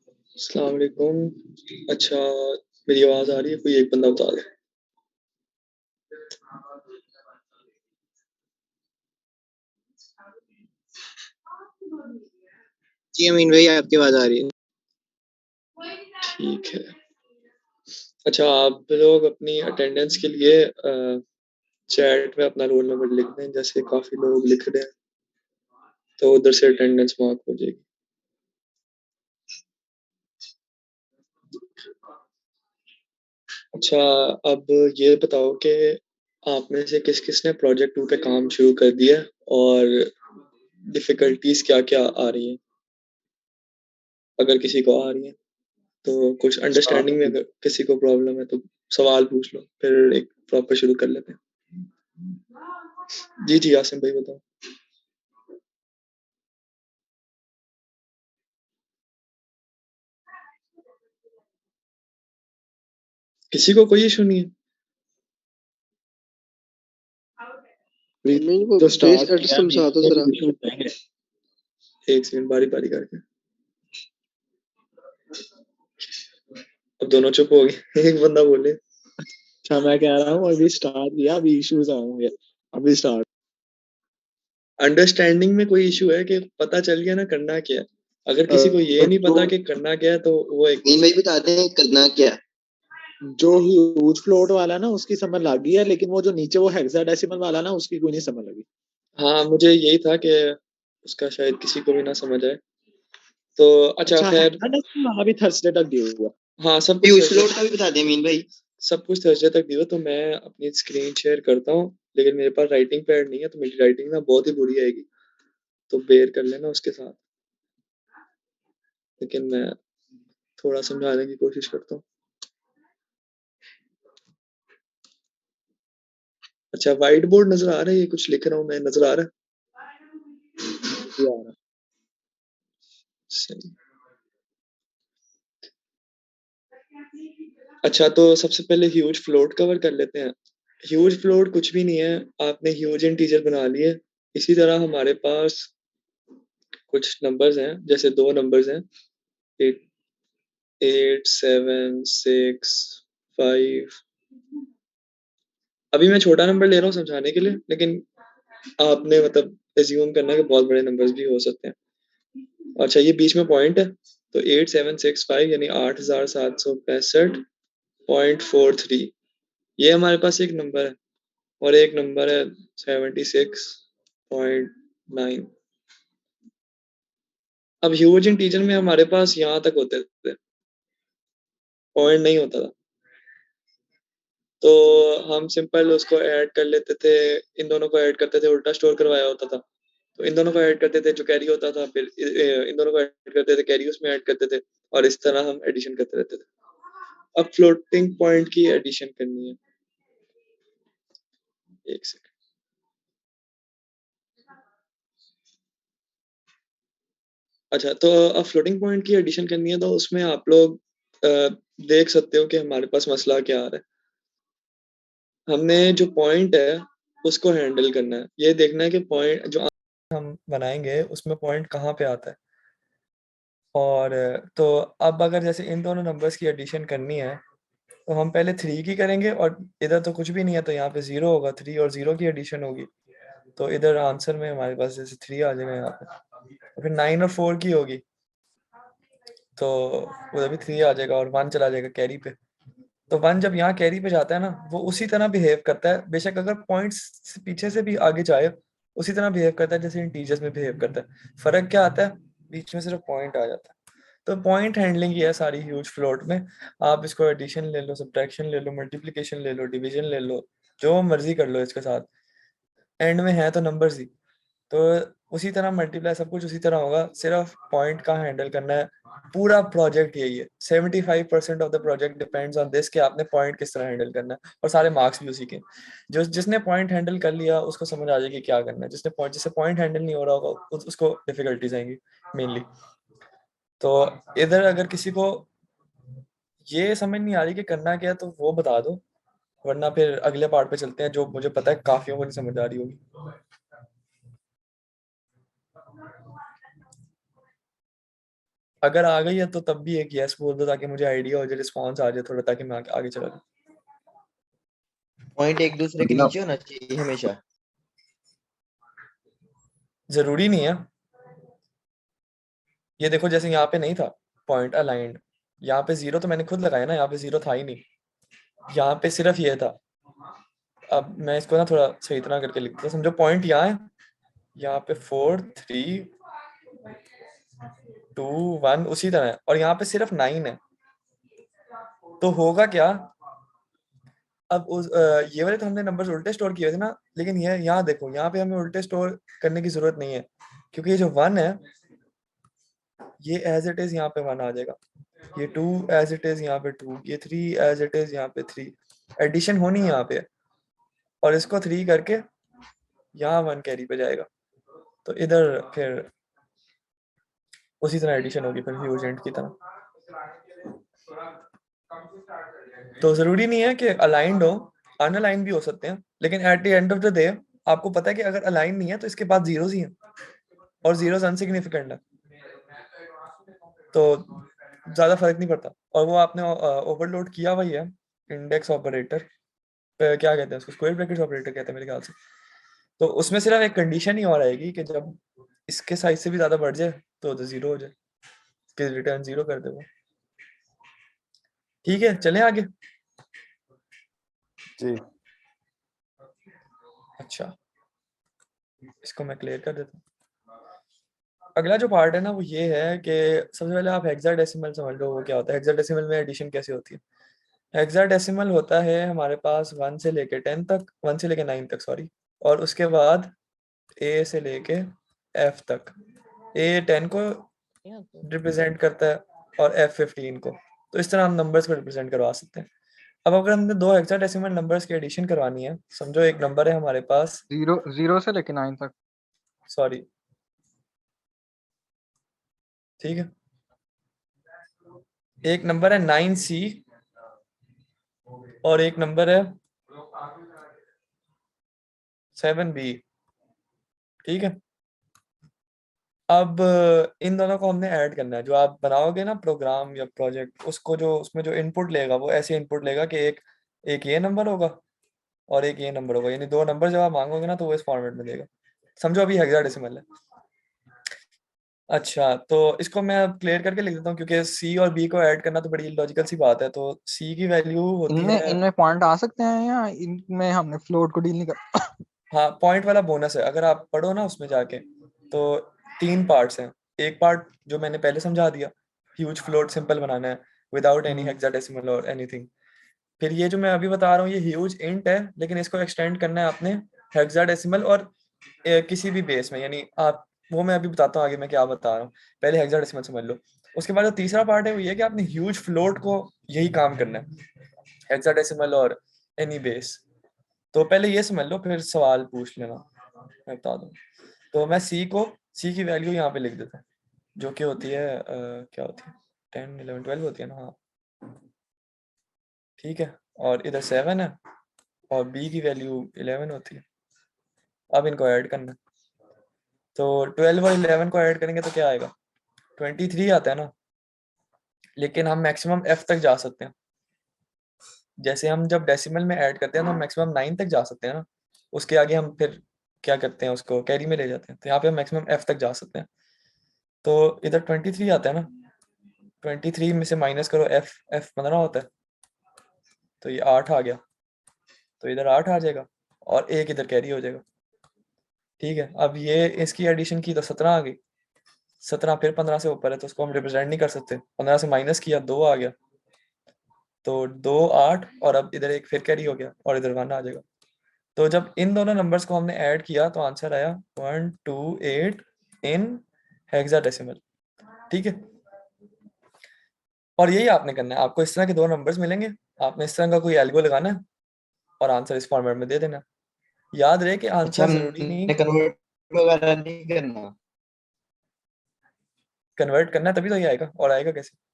अस्सलाम वालेकुम। अच्छा, मेरी आवाज़ आ रही है? कोई एक बंदा बता दे। जी अमीन भाई, आपकी आवाज आ रही है। ठीक है। अच्छा, आप लोग अपनी अटेंडेंस के लिए चैट में अपना रोल नंबर लिख दें, जैसे काफ़ी लोग लिख रहे हैं, तो उधर से अटेंडेंस मार्क हो जाएगी। अच्छा, अब ये बताओ कि आप में से किस-किस ने प्रोजेक्ट 2 पे काम शुरू कर दिया और डिफ़िकल्टीज़ क्या-क्या आ रही हैं? अगर किसी को आ रही हैं, तो कुछ अंडरस्टैंडिंग में अगर किसी को प्रॉब्लम है तो सवाल पूछ लो, फिर एक प्रॉपर शुरू कर लेते हैं। जी, आसिम भाई बताओ। किसी को कोई इश्यू नहीं है? अमीन वो जो पेज स्टार्ट एड्रेस किया समझा दो जरा। एक सेकंड बारी-बारी करके। अब दोनों चुप हो गए। एक बंदा बोले। अच्छा, मैं कह रहा हूँ अभी स्टार्ट किया, अभी इश्यूज आएंगे। अभी स्टार्ट। अंडरस्टैंडिंग में कोई इश्यू है कि पता चल गया ना करना क्या है? अगर किसी को ये नहीं पता कि करना क्या है तो वो एक अमीन भाई बताते हैं करना क्या है। जो ह्यूज फ्लोट वाला है ना उसकी समझ लग गई है, लेकिन वो जो नीचे वो हेक्साडेसिमल वाला ना उसकी कोई नहीं समझ लगी। हाँ, मुझे यही था कि उसका शायद किसी को भी ना समझ आए। तो अच्छा खैर। हेक्साडेसिमल वाला भी थर्सडे तक ड्यू हुआ। हाँ, सब कुछ ह्यूज फ्लोट का भी बता दें अमीन भाई। सब कुछ थर्सडे तक दियो, तो मैं अपनी स्क्रीन शेयर करता हूँ, लेकिन मेरे पास राइटिंग पैड नहीं है, तो मेरी राइटिंग ना बहुत ही बुरी आएगी, तो बेयर कर लेना उसके साथ। लेकिन मैं थोड़ा समझाने की कोशिश करता हूँ। अच्छा, व्हाइट बोर्ड नजर आ रहा है? ये कुछ लिख रहा हूँ मैं, नजर आ रहा है? सही। अच्छा, तो सबसे पहले ह्यूज फ्लोट कवर कर लेते हैं। ह्यूज फ्लोट कुछ भी नहीं है, आपने ह्यूज इंटीजर बना लिए। इसी तरह हमारे पास कुछ नंबर्स हैं, जैसे दो नंबर्स हैं 8 7 6 5। अभी मैं छोटा नंबर ले रहा हूँ समझाने के लिए, लेकिन आपने मतलब एज्यूम करना है कि बहुत बड़े नंबर्स भी हो सकते हैं। अच्छा, ये बीच में पॉइंट है, तो 8765 यानी 8765.43। ये हमारे पास एक नंबर है, और एक नंबर है 76.9। अब ह्यूज इंटीजर में हमारे पास यहाँ तक होते थे, पॉइंट नहीं होता था, तो हम सिंपल उसको ऐड कर लेते थे। इन दोनों को ऐड करते थे, उल्टा स्टोर करवाया होता था, तो इन दोनों को ऐड करते थे, जो कैरी होता था, फिर इन दोनों को ऐड करते थे, कैरी उसमें ऐड करते थे, और इस तरह हम एडिशन करते रहते थे। अब फ्लोटिंग पॉइंट की एडिशन करनी है। एक सेकंड। अच्छा, तो अब फ्लोटिंग पॉइंट की एडिशन करनी है, तो उसमें आप लोग देख सकते हो कि हमारे पास मसला क्या आ रहा है। हमने जो पॉइंट है उसको हैंडल करना है। ये देखना है कि पॉइंट जो हम बनाएंगे उसमें पॉइंट कहाँ पे आता है। और तो अब अगर जैसे इन दोनों नंबर्स की एडिशन करनी है, तो हम पहले 3 की करेंगे, और इधर तो कुछ भी नहीं है, तो यहाँ पे 0 होगा, 3 और 0 की एडिशन होगी, तो इधर आंसर में हमारे पास जैसे 3 आ जाएगा यहाँ पे। और फिर 9 और 4 की होगी, तो उधर भी 3 आ जाएगा, और 1 चला जाएगा कैरी पे। तो 1 जब यहाँ कैरी पे जाता है ना, वो उसी तरह बिहेव करता है, बेशक अगर पॉइंट्स पीछे से भी आगे जाए, उसी तरह बिहेव करता है जैसे इंटीजर्स में बिहेव करता है। फर्क क्या आता है? बीच में सिर्फ पॉइंट आ जाता है। तो पॉइंट हैंडलिंग ही है सारी ह्यूज फ्लोट में। आप इसको एडिशन ले लो, सब्ट्रैक्शन ले लो, मल्टीप्लिकेशन ले लो, डिवीजन ले लो, जो मर्जी कर लो इसके साथ, एंड में है तो नंबर्स ही। तो उसी तरह मल्टीप्लाई सब कुछ उसी तरह होगा, सिर्फ पॉइंट का हैंडल करना है। पूरा प्रोजेक्ट यही है। 75% of the project depends on this कि आपने पॉइंट किस तरह हैंडल करना है, और सारे मार्क्स भी उसी के। जो जिसने पॉइंट हैंडल कर लिया उसको समझ आ जाएगी क्या करना है। जिससे पॉइंट हैंडल नहीं हो रहा होगा उसको डिफिकल्टीज आएंगी मेनली। तो इधर अगर किसी को ये समझ नहीं आ रही कि करना क्या है, तो वो बता दो, वरना फिर अगले पार्ट पे चलते हैं, जो मुझे पता है काफियों को नहीं समझ आ रही होगी। अगर आ गई है तो तब भी एक यस बोल दो ताकि मुझे आइडिया हो जाए, रिस्पॉन्स आ जाए थोड़ा, ताकि मैं आगे चला जाऊं। पॉइंट एक दूसरे के नीचे होना चाहिए हमेशा। जरूरी नहीं है। ये देखो जैसे यहाँ पे नहीं था पॉइंट अलाइंड, यहाँ पे 0 तो मैंने खुद लगाया ना, यहाँ पे 0 था ही नहीं, यहाँ पे सिर्फ ये था। अब मैं इसको ना थोड़ा सही तरह करके लिखता हूँ, समझो पॉइंट यहाँ है, यहाँ पे 4 3 2 1 उसी तरह है, और यहाँ पे सिर्फ 9 है। तो होगा क्या, अब ये वाले तो हमने नंबर्स उल्टे स्टोर किए थे ना, लेकिन ये यहाँ देखो, यहाँ पे हमें उल्टे स्टोर करने की जरूरत नहीं है, क्योंकि ये जो 1 है ये एज इट इज यहाँ पे 1 आ जाएगा, ये 2 एज इट इज यहाँ पे 2, ये 3 एज इट इज यहाँ पे 3, एडिशन होनी है यहाँ पे, और इसको 3 करके यहाँ 1 कैरी पे जाएगा, तो इधर फिर उसी तरह एडिशन होगी फिर ह्यूज एंड की तरह। तो जरूरी नहीं है कि अलाइंड हो, अनअलाइंड भी हो सकते हैं, लेकिन at the end of the day आपको पता है कि अगर अलाइन नहीं है तो इसके बाद जीरोस ही हैं, और जीरोस अनसिग्निफिकेंट है, तो ज्यादा फर्क नहीं पड़ता। और वो आपने ओवरलोड किया हुआ ही है इंडेक्स ऑपरेटर, क्या कहते हैं उसको, स्क्वायर ब्रैकेट ऑपरेटर कहते हैं मेरे ख्याल से। तो उसमें सिर्फ एक कंडीशन ही और आएगी कि जब इसके साइज से भी ज्यादा बढ़ जाए तो 0 हो जाए, इसके रिटर्न 0 कर दे वो। ठीक है, चलें आगे। जी अच्छा, इसको मैं क्लियर कर देता हूँ। अगला जो पार्ट है ना वो ये है कि सबसे पहले आप हेक्साडेसिमल समझ लो, वो क्या होता है। हेक्साडेसिमल में एडिशन कैसे होती है। हेक्साडेसिमल होता है हमारे पास 1 से लेके 10 तक, 1 से लेके 9 तक सॉरी, और उसके बाद ए से लेके एफ तक। ए 10 को रिप्रेजेंट करता है और एफ 15 को। तो इस तरह हम नंबर्स को रिप्रेजेंट करवा सकते हैं। अब अगर हमने दो हेक्साडेसिमल नंबर्स की एडिशन करवानी है, समझो एक नंबर है हमारे पास 0 से लेके 9 तक। सॉरी, ठीक है, एक नंबर है 9C और एक नंबर है 7B, ठीक है। अब इन दोनों को हमने ऐड करना है। जो आप बनाओगे ना प्रोग्राम या प्रोजेक्ट, उसको जो उसमें जो इनपुट लेगा वो ऐसे इनपुट लेगा कि एक एक ये नंबर होगा और एक ये नंबर होगा, यानी दो नंबर जब आप मांगोगे ना तो वो इस फॉर्मेट में देगा। समझो अभी हेक्साडेसिमल है। अच्छा, तो इसको मैं अब क्लियर करके लिख देता हूँ, क्योंकि सी और बी को ऐड करना तो बड़ी लॉजिकल सी बात है। तो सी की वैल्यू होती इनमें है, इनमें पॉइंट आ सकते हैं या इनमें हमने फ्लोट को डील नहीं कर। हाँ पॉइंट वाला बोनस है। अगर आप पढ़ो ना उसमें जाके, तो 3 पार्ट्स हैं। एक पार्ट जो मैंने पहले समझा दिया, ह्यूज फ्लोट सिंपल बनाना है विदाउट एनी हेक्साडेसिमल और एनीथिंग। फिर ये जो मैं अभी बता रहा हूँ ये ह्यूज इंट है, लेकिन इसको एक्सटेंड करना है आपने हेक्साडेसिमल और किसी भी बेस में, यानी आप, वो मैं अभी बताता हूँ आगे मैं क्या बता रहा हूँ, पहले हेक्साडेसिमल समझ लो। उसके बाद जो तीसरा पार्ट है वो ये कि आपने ह्यूज फ्लोट को यही काम करना है, हेक्साडेसिमल और एनी बेस। तो पहले ये समझ लो फिर सवाल पूछ लेना, मैं बता दूँ। तो मैं सी की वैल्यू यहाँ पे लिख देता हूँ, जो कि होती है क्या होती है, 10 11 12 होती है ना, हाँ ठीक है। और इधर 7 है और बी की वैल्यू 11 होती है। अब इनको ऐड करना है, तो 12 और 11 को ऐड करेंगे तो क्या आएगा, 23 आता है ना। लेकिन हम मैक्सिमम एफ तक जा सकते हैं। जैसे हम जब डेसिमल में ऐड करते हैं तो हम मैक्सिमम 9 तक जा सकते हैं ना, उसके आगे हम फिर क्या करते हैं, उसको कैरी में ले जाते हैं। तो यहाँ पे हम मैक्सिमम एफ तक जा सकते हैं। तो इधर 23 आता है ना, 23 में से माइनस करो एफ, एफ 15 होता है, तो ये 8 आ गया, तो इधर 8 आ जाएगा और एक इधर कैरी हो जाएगा, ठीक है। अब ये इसकी एडिशन की तो 17 आ गई, 17 फिर 15 से ऊपर है तो उसको हम रिप्रेजेंट नहीं कर सकते। 15 से माइनस किया 2 आ गया, तो 2 8, और अब इधर एक फिर कैरी हो गया और इधर 1 आ जाएगा। तो जब इन दोनों नंबर्स को हमने ऐड किया तो आंसर आया 128 इन हेक्साडेसिमल, ठीक है। और यही आपने करना है, आपको इस तरह के दो नंबर्स मिलेंगे, आपने इस तरह का कोई एल्गो लगाना है और आंसर इस फॉर्मेट में दे देना। याद रहे कि अच्छा, आंसर जरूरी नहीं, हमने कन्वर्ट वगैरह नहीं करना। कन्वर्ट करना है तभी तो ये आएगा, और आएगा कैसे।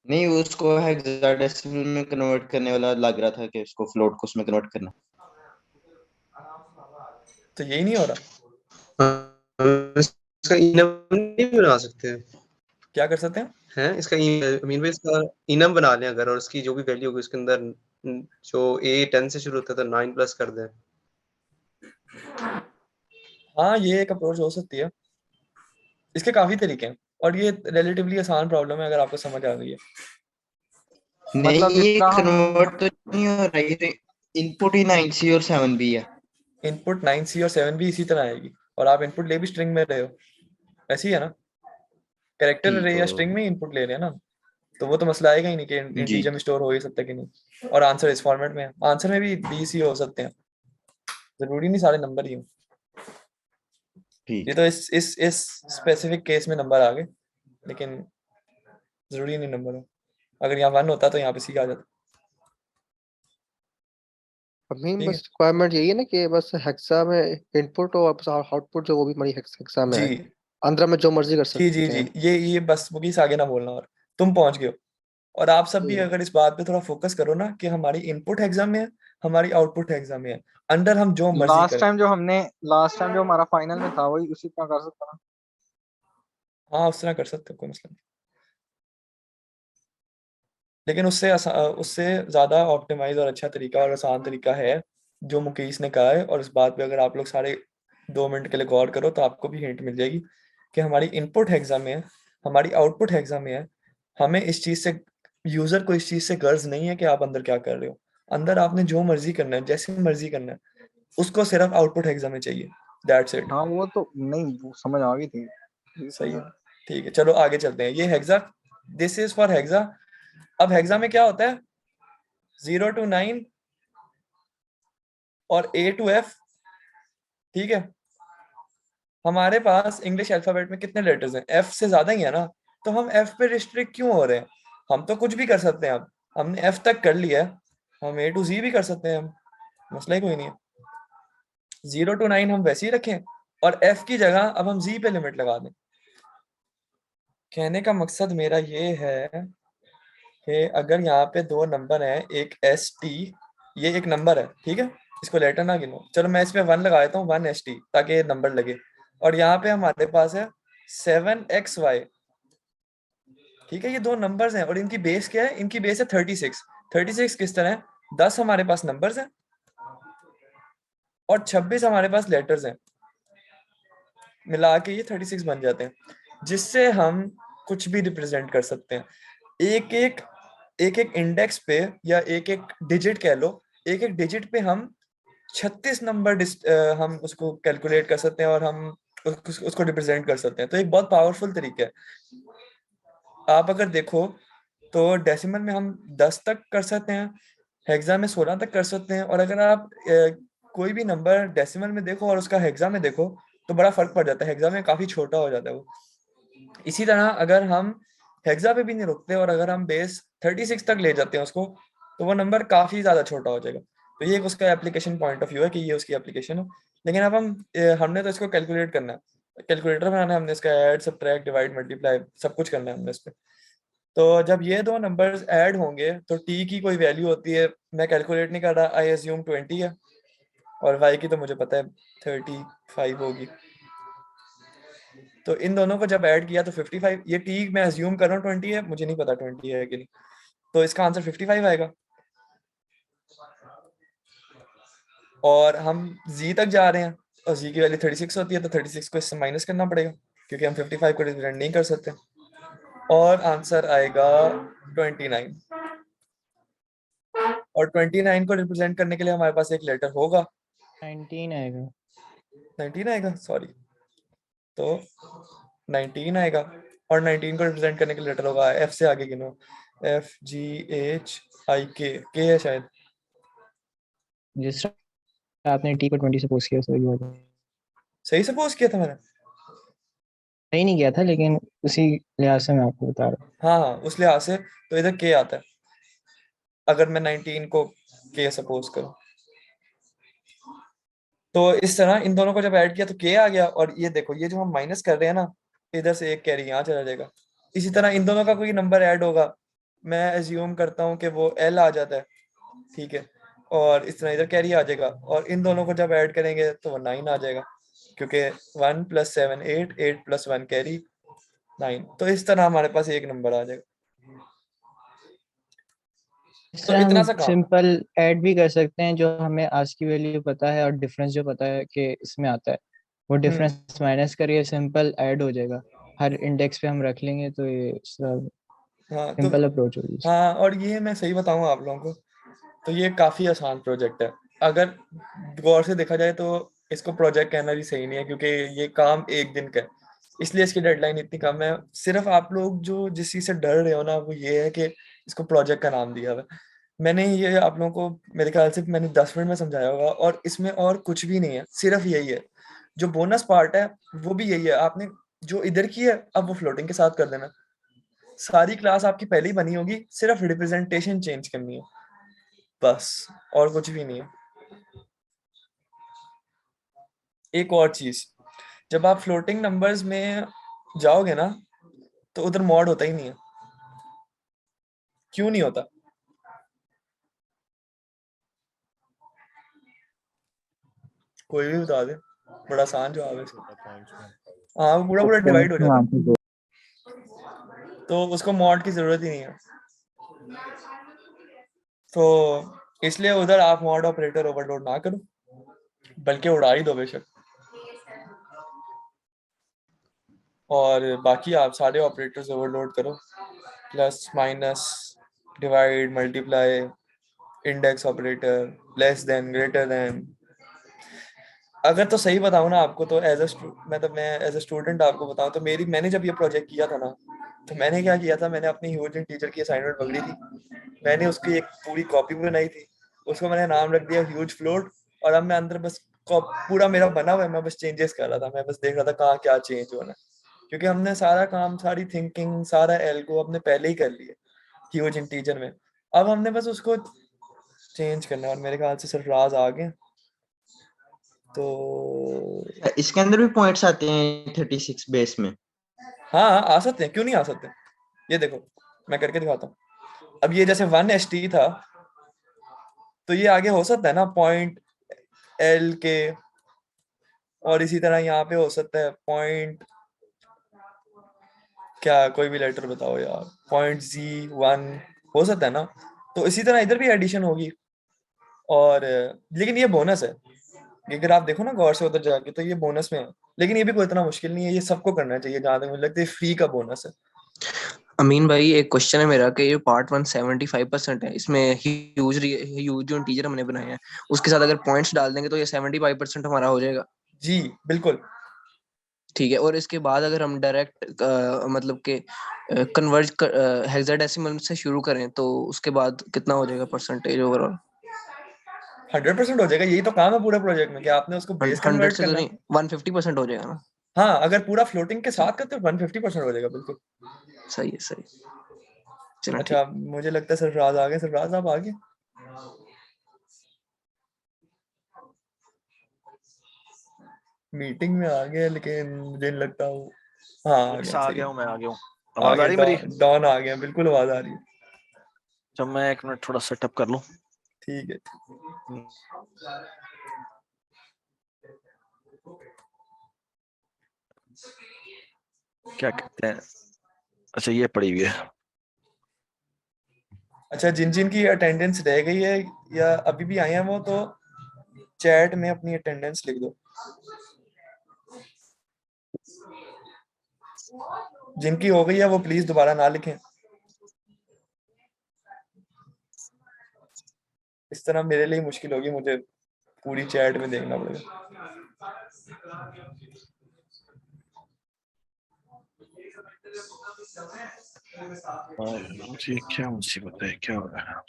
नहीं, उसको हेक्साडेसिमल में कन्वर्ट करने वाला लग रहा था कि उसको फ्लोट को उसमें कन्वर्ट करना। तो यही नहीं हो रहा। इसका इनम नहीं बना सकते क्या कर सकते हैं इसका अमीन भाई इसका इनम बना लें अगर, और इसकी जो भी वैल्यू होगी उसके अंदर जो a 10 से शुरू होता है तो 9 प्लस कर दें। हाँ, ये एक अप्रोच हो सकती है। इसके काफी तरीके हैं और ये रिलेटिवली आसान प्रॉब्लम है अगर आपको समझ आ गई है। मतलब नहीं, ये जितना हम कन्वर्ट तो नहीं हो रहा है, इनपुट ही 9C और 7B है। इनपुट 9C और 7B इसी तरह आएगी और आप इनपुट ले भी स्ट्रिंग में रहे हो, ऐसी है ना, कैरेक्टर ठीक अरे या है स्ट्रिंग में इनपुट ले रहे हैं ना, तो वो तो मसला आएगा ही नहीं कि जी। इंटीजर में स्टोर हो ही सकता है कि नहीं। और आंसर इस फॉर्मेट में है, आंसर में भी BC हो सकते हैं, जरूरी नहीं सारे नंबर ही हो। ये ठीक तो इस स्पेसिफिक केस में नंबर आ गए, लेकिन जरूरी नहीं नंबर हो। अगर यहाँ 1 होता तो यहाँ पे C आ जाता। अमीन ठीक बस है रिक्वायरमेंट यही है ना कि बस हेक्सा में इनपुट और वापस आउटपुट जो वो भी हमारी हेक्सा में है, जी अंदर में जो मर्जी कर जी जी सकते जी, हैं। ये बस मुकीस आगे ना बोलना, और तुम पहुंच गए हो। और आप सब भी जी। अगर इस बात पे थोड़ा फोकस करो ना कि हमारी इनपुट एग्जाम में है, हमारी आउटपुट एग्जाम में है, अंदर हम जो मर्जी लास्ट करें। टाइम जो हमारा फाइनल में था वही उसी तरह कर सकते हैं। हाँ, उस तरह कर सकते हो, कोई मसला नहीं, लेकिन उससे ज्यादा ऑप्टिमाइज और अच्छा तरीका और आसान तरीका है जो मुकेश ने कहा है। और इस बात पे अगर आप लोग सारे 2 मिनट के लिए गौर करो तो आपको भी हिंट मिल जाएगी कि हमारी इनपुट एग्जाम में है, हमारी आउटपुट एग्जाम में है। हमें इस चीज से, यूजर को इस चीज से गर्ज नहीं है कि आप अंदर क्या कर रहे हो। अंदर आपने जो मर्जी करना है, जैसे मर्जी करना है, उसको सिर्फ आउटपुट एग्जाम में चाहिए। That's it. हाँ वो तो नहीं, वो समझ आ गई थी। सही है, ठीक है, चलो आगे चलते हैं। ये hexa, this is for hexa. अब हेक्सा में क्या होता है, 0 to 9 और A to F। ठीक है, हमारे पास इंग्लिश अल्फाबेट में कितने लेटर्स हैं, F से ज्यादा ही है ना, तो हम F पे रिस्ट्रिक्ट क्यों हो रहे हैं। हम तो कुछ भी कर सकते हैं, अब हमने F तक कर लिया है, हम A to Z भी कर सकते हैं, हम मसला ही कोई नहीं है। 0 to 9 हम वैसे ही रखें और F की जगह अब हम Z पे लिमिट लगा दें। कहने का मकसद मेरा ये है कि अगर यहाँ पे 2 नंबर हैं, एक ST, ये एक नंबर है, ठीक है, इसको लेटर ना गिनो, चलो मैं इसमें 1 लगा देता हूँ, 1ST, ताकि ये नंबर लगे। और यहाँ पे हमारे पास है 7XY, ठीक है, ये 2 नंबर्स हैं और इनकी बेस क्या है, इनकी बेस है 36। 36 किस तरह है, 10 हमारे पास नंबर्स हैं और 26 हमारे पास लेटर्स हैं, मिला के ये 36 बन जाते हैं, जिससे हम कुछ भी रिप्रेजेंट कर सकते हैं। एक एक इंडेक्स पे या एक एक डिजिट कह लो, एक एक डिजिट पे हम 36 नंबर हम उसको कैलकुलेट कर सकते हैं और हम उसको रिप्रेजेंट कर सकते हैं। तो एक बहुत पावरफुल तरीका है। आप अगर देखो तो डेसिमल में हम 10 तक कर सकते हैं, हेक्सा में 16 तक कर सकते हैं, और अगर आप कोई भी नंबर डेसिमल में देखो और उसका हेक्सा में देखो तो बड़ा फर्क पड़ जाता है, हेक्सा में काफी छोटा हो जाता है वो। इसी तरह अगर हम हेक्सा पे भी नहीं रुकते और अगर हम बेस 36 तक ले जाते हैं उसको, तो वो नंबर काफी ज्यादा छोटा हो जाएगा। तो ये एक उसका एप्लीकेशन पॉइंट ऑफ व्यू है कि ये उसकी एप्लीकेशन है। लेकिन अब हमने तो इसको कैलकुलेट करना है, कैलकुलेटर बनाना है हमने, इसका ऐड सब्ट्रैक्ट डिवाइड मल्टीप्लाई सब कुछ करना है हमने इस पे। तो जब ये 2 नंबर्स ऐड होंगे तो t की कोई वैल्यू होती है, मैं कैलकुलेट नहीं कर रहा, आई एज्यूम 20 है, और y की तो मुझे पता है 35 होगी। तो इन दोनों को जब ऐड किया तो 55, ये t मैं एज्यूम कर रहा हूँ 20 है, मुझे नहीं पता 20 है कि नहीं, तो इसका आंसर 55 आएगा। और हम z तक जा रहे हैं और z की वैल्यू 36 होती है, तो 36 को इससे माइनस करना पड़ेगा क्योंकि हम 55 को रिप्रेजेंट नहीं कर सकते, और आंसर आएगा 29। और 29 को रिप्रेजेंट करने के लिए हमारे पास एक लेटर होगा, 19 आएगा। 19 आएगा, सॉरी, तो 19 आएगा। और 19 को रिप्रेजेंट करने के लिए लेटर होगा, F से आगे गिनो, FGHIK, के है शायद। जिस तरह आपने टी को 20 सपोज किया सही हो गया। सही सपोज किया था मैंने? सही नहीं किया था, लेकिन उसी लिहाज से मैं आपको बता रहा हूँ। हाँ हाँ, उस लिहाज से तो इधर के आता है अगर मैं 19 को के सपोज करूं। तो इस तरह इन दोनों को जब ऐड किया तो के आ गया, और ये देखो ये जो हम माइनस कर रहे हैं ना, इधर से एक कैरी यहाँ चला जाएगा। इसी तरह इन दोनों का कोई नंबर ऐड होगा, मैं एज्यूम करता हूँ कि वो L आ जाता है, ठीक है, और इस तरह इधर कैरी आ जाएगा, और इन दोनों को जब ऐड करेंगे तो वो 9 आ जाएगा, क्योंकि 1 + 7 8, 8 + 1 कैरी 9। तो इस तरह हमारे पास एक नंबर आ जाएगा। इस तो तरह इतना हम सा काम। सिंपल ऐड भी कर सकते हैं, जो हमें आज की वैल्यू पता है और डिफरेंस जो पता है कि इसमें आता है, वो डिफरेंस माइनस करके सिंपल ऐड हो जाएगा। हर इंडेक्स पे हम रख लेंगे तो ये हाँ तो सिंपल अप्रोच होगी। हाँ, और ये मैं सही बताऊँ आप लोगों को, तो ये काफी आसान प्रोजेक्ट है। अगर गौर से देखा जाए तो इसको प्रोजेक्ट कहना भी सही नहीं है, क्योंकि ये काम एक दिन का है, इसलिए इसकी डेडलाइन इतनी कम है। सिर्फ आप लोग जो जिस चीज से डर रहे हो ना, वो ये है कि इसको प्रोजेक्ट का नाम दिया हुआ है। मैंने ये आप लोगों को मेरे ख्याल से मैंने 10 मिनट में समझाया होगा, और इसमें और कुछ भी नहीं है, सिर्फ यही है। जो बोनस पार्ट है वो भी यही है। आपने जो इधर की है अब वो फ्लोटिंग के साथ कर देना। सारी क्लास आपकी पहले ही बनी होगी, सिर्फ रिप्रेजेंटेशन चेंज करनी है बस, और कुछ भी नहीं है। एक और चीज, जब आप फ्लोटिंग नंबर्स में जाओगे ना, तो उधर मॉड होता ही नहीं है। क्यों नहीं होता? कोई भी बता दे, बड़ा आसान जवाब है इसका। हाँ, वो पूरा पूरा डिवाइड हो जाता है, तो उसको मॉड की जरूरत ही नहीं है। तो इसलिए उधर आप मॉड ऑपरेटर ओवरलोड ना करो, बल्कि उड़ा ही दो बेशक। और बाकी आप सारे ऑपरेटर्स ओवरलोड करो, plus minus, divide, multiply, index operator, less than, greater than. अगर तो सही बताऊं ना आपको, तो मैं एज अ स्टूडेंट आपको बताऊं तो मैंने जब ये प्रोजेक्ट किया था ना, तो मैंने क्या किया था, मैंने अपनी ह्यूजन टीचर की असाइनमेंट पकड़ी थी, मैंने उसकी एक पूरी कॉपी बनाई थी, उसको मैंने नाम रख दिया ह्यूज फ्लोट। और अब मैं अंदर बस पूरा मेरा बना हुआ है, मैं बस चेंजेस कर रहा था, मैं बस देख रहा था कहाँ क्या चेंज होना है, क्योंकि हमने सारा काम, सारी थिंकिंग, सारा एल्गो हमने पहले ही कर लिया ह्यूज इंटीजर में। अब हमने बस उसको चेंज करना है, और मेरे ख्याल से सिर्फ राज आ गए। तो इसके अंदर भी पॉइंट्स आते हैं 36 बेस में? हाँ आ सकते हैं, क्यों नहीं आ सकते। ये देखो मैं करके दिखाता हूँ। अब ये जैसे 1 ST था, तो ये आगे हो सकता है ना पॉइंट L के, और इसी तरह यहाँ पे हो सकता है पॉइंट, क्या कोई भी लेटर बताओ यार, पॉइंट Z1 हो सकता है ना। तो इसी तरह इधर भी एडिशन होगी, और लेकिन ये बोनस है। अगर आप देखो ना गौर से उधर जाके, तो ये बोनस में है, लेकिन ये भी कोई इतना मुश्किल नहीं है, ये सबको करना चाहिए जहां तक मुझे लगता है, फ्री का बोनस है। अमीन भाई, एक क्वेश्चन है मेरा कि ये पार्ट 1 75% है, इसमें ह्यूज जो टीचर हमने बनाए हैं उसके साथ अगर पॉइंट्स डाल देंगे तो ये 75% हमारा हो जाएगा? जी बिल्कुल। ठीक है। और इसके बाद अगर हम डायरेक्ट मतलब के कन्वर्ज हेक्साडेसिमल से शुरू करें तो उसके बाद कितना हो जाएगा परसेंटेज ओवरऑल? 100% हो जाएगा, यही तो काम है पूरे प्रोजेक्ट में, कि आपने उसको बेस 100 कन्वर्ट से तो करना नहीं, है। 150% हो जाएगा ना? हाँ, अगर पूरा फ्लोटिंग के साथ करते हो 150% हो जाएगा, बिल्कुल सही है, सही। चलो ठीक। अच्छा, मुझे लगता है सरफराज आ गए। सरफराज आप आ गए? मीटिंग में आ गए, लेकिन मुझे नहीं लगता वो। हाँ आ गए, आ सही गया है। हूँ, मैं आ गया हूँ। आ आवाज आ गए, रही मेरी? डॉन आ गया, बिल्कुल आवाज आ रही है। जब मैं 1 मिनट थोड़ा सेटअप कर लूँ। ठीक है। क्या कहते हैं, अच्छा ये पड़ी हुई है। अच्छा, जिन जिन की अटेंडेंस रह गई है या अभी भी आए हैं, वो तो चैट में अपनी अटेंडेंस लिख दो। जिनकी हो गई है वो प्लीज दोबारा ना लिखें, इस तरह मेरे लिए मुश्किल होगी, मुझे पूरी चैट में देखना पड़ेगा। जी क्या मुसीबत है, क्या हो रहा है?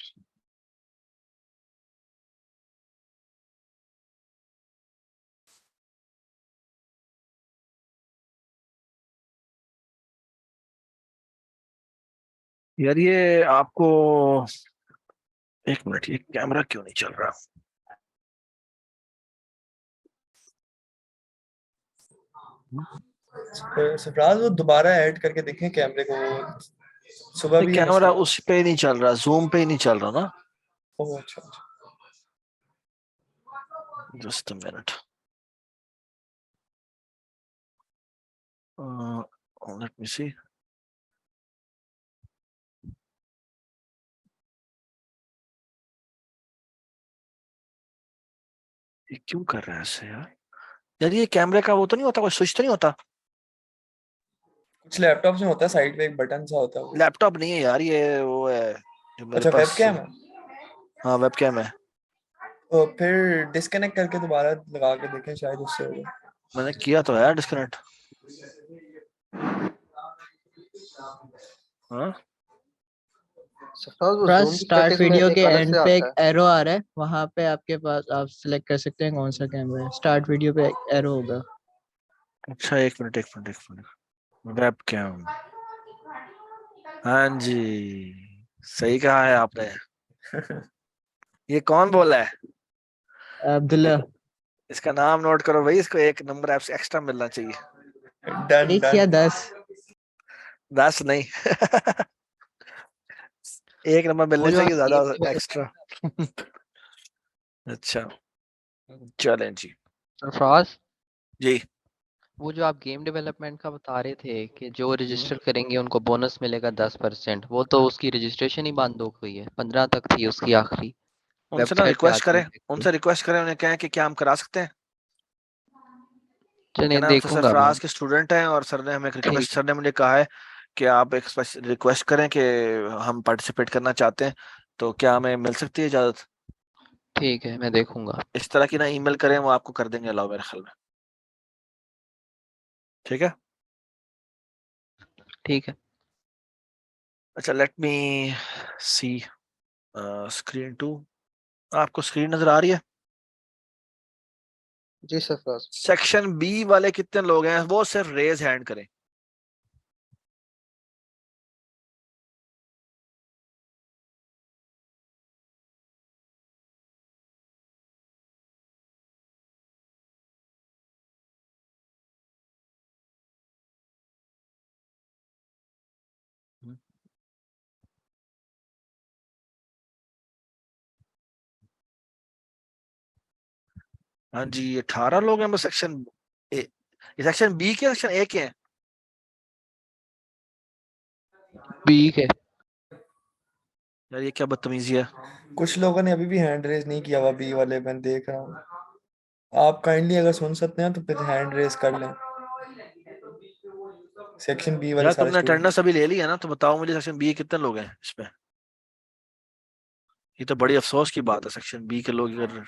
यार ये आपको 1 मिनट, ये कैमरा क्यों नहीं चल रहा? सरफराज वो दोबारा ऐड करके देखें कैमरे को, सुबह भी ये कैमरा मसला। उस पे नहीं चल रहा, जूम पे ही नहीं चल रहा ना। ओह अच्छा अच्छा। Just a minute. Let me see. ये क्यों कर रहा है ऐसे यार? यार ये कैमरे का वो तो नहीं होता, कोई स्विच तो नहीं होता? कुछ लैपटॉप्स में होता है साइड पे एक बटन सा होता है वो। लैपटॉप नहीं है यार, ये वो है जो मेरे अच्छा, पास। वेबकैम है। हाँ वेबकैम है। तो फिर डिस्कनेक्ट करके दोबारा लगा के देखें, शायद उससे होगा। मैंने किया तो है डिस्कनेक्ट। हाँ सरफराज वो बस जूम की स्टार्ट सेटिंग में वीडियो के एक अलग एंड से पे आता एक है। एरो आ रहा है, वहां पे आपके पास आप सिलेक्ट कर सकते हैं कौन सा कैमरा है। स्टार्ट वीडियो पे एक एरो होगा। अच्छा, एक मिनट एक मिनट एक मिनट। वेबकैम, हाँ जी, सही कहा है आपने। ये कौन बोला है? अब्दुल्ला। इसका नाम नोट करो भाई, इसको एक नंबर ऐप से एक्स्ट्रा मिलना चाहिए। डन 1 या डन। 10? 10 नहीं। एक नंबर वो मिलने जो आप चाहिए ज्यादा गेम एक्स्ट्रा। अच्छा, चलें जी। सरफराज, जी। वो जो आप गेम डेवलपमेंट का बता रहे थे कि जो हम्म, रजिस्टर करेंगे उनको बोनस मिलेगा 10%, वो तो उसकी रजिस्ट्रेशन ही बंद हो गई है। 15 तक थी उसकी आखिरी। उनसे ना वेबसाइट पे रिक्वेस्ट आज करें, मैं देख रही। उनसे रिक्वेस्ट करें, उन्हें कहें कि क्या हम करा सकते हैं। चलिए कहना हमसे देखूंगा मैं। सरफराज के स्टूडेंट हैं और सर ने हमें एक रिक्वेस्ट, ठीक सर ने मुझे कहा है कि आप एक रिक्वेस्ट करें कि हम पार्टिसिपेट करना चाहते हैं, तो क्या हमें मिल सकती है इजाजत? ठीक है, मैं देखूंगा। इस तरह की ना ईमेल करें, वो आपको कर देंगे अलाउ मेरे ख्याल में। ठीक है। ठीक है। अच्छा, लेट मी सी स्क्रीन 2। आपको स्क्रीन नजर आ रही है? जी सरफराज। सेक्शन बी वाले कितने लोग हैं वो सिर्फ रेज हैंड करें। हाँ जी, 18 लोग हैं बस सेक्शन ए। ये सेक्शन बी के सेक्शन ए के हैं? ठीक है। यार ये क्या बदतमीजी है। कुछ लोगों ने अभी भी हैंड रेज नहीं किया हुआ, बी वाले मैं देख रहा हूँ। आप काइंडली अगर सुन सकते हैं तो फिर हैंड रेज कर लें, सेक्शन बी वाले यार सारे तुमने स्टूडेंट। अटेंडेंस अभी ले ली है ना, तो बताओ मुझे सेक्शन बी कितने लोग हैं इसमें। ये तो बड़ी अफसोस की बात है, सेक्शन बी के लोग इधर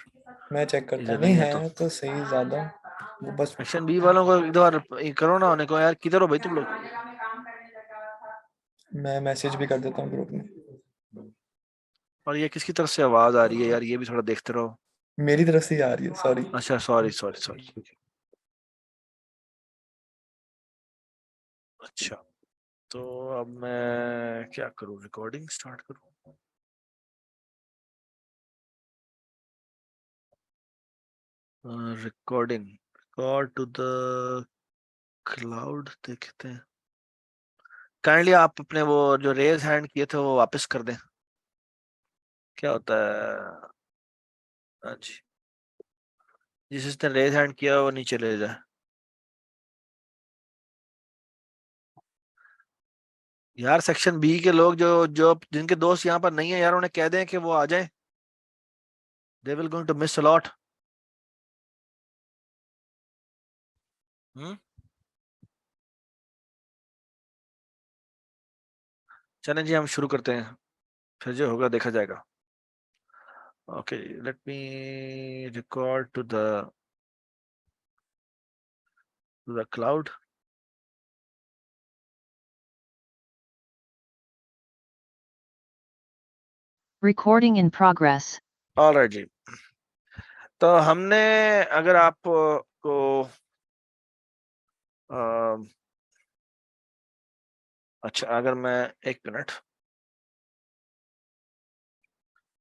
मैं चेक करता इधर हूँ, नहीं नहीं है तो। है तो सही ज्यादा। वो बस सेक्शन बी वालों को एक बार ये करो ना, उन्हें कहो यार किधर हो भाई तुम लोग। मैं मैसेज भी कर देता हूँ ग्रुप में। और ये किसकी तरफ से आवाज आ रही है यार, ये भी थोड़ा देखते रहो। मेरी तरफ से ही आ रही है, सॉरी। अच्छा सॉरी सॉरी सॉरी। अच्छा, तो अब मैं क्या करूँ, रिकॉर्डिंग स्टार्ट करूँ? Recording, record to the cloud देखते हैं। काइंडली आप अपने वो जो रेज हैंड किए थे वो वापस कर दें। क्या होता है? हाँ जी, जिसने रेज हैंड किया वो नीचे ले जाए। यार सेक्शन बी के लोग जो जो जिनके दोस्त यहाँ पर नहीं है यार, उन्हें कह दें कि वो आ जाएं। They will going to miss a lot. हम्म, चलें जी हम शुरू करते हैं, फिर जो होगा देखा जाएगा। Okay, let me record to the cloud. Recording in progress. Alright जी। तो हमने, अगर आपको अच्छा, अगर मैं एक मिनट,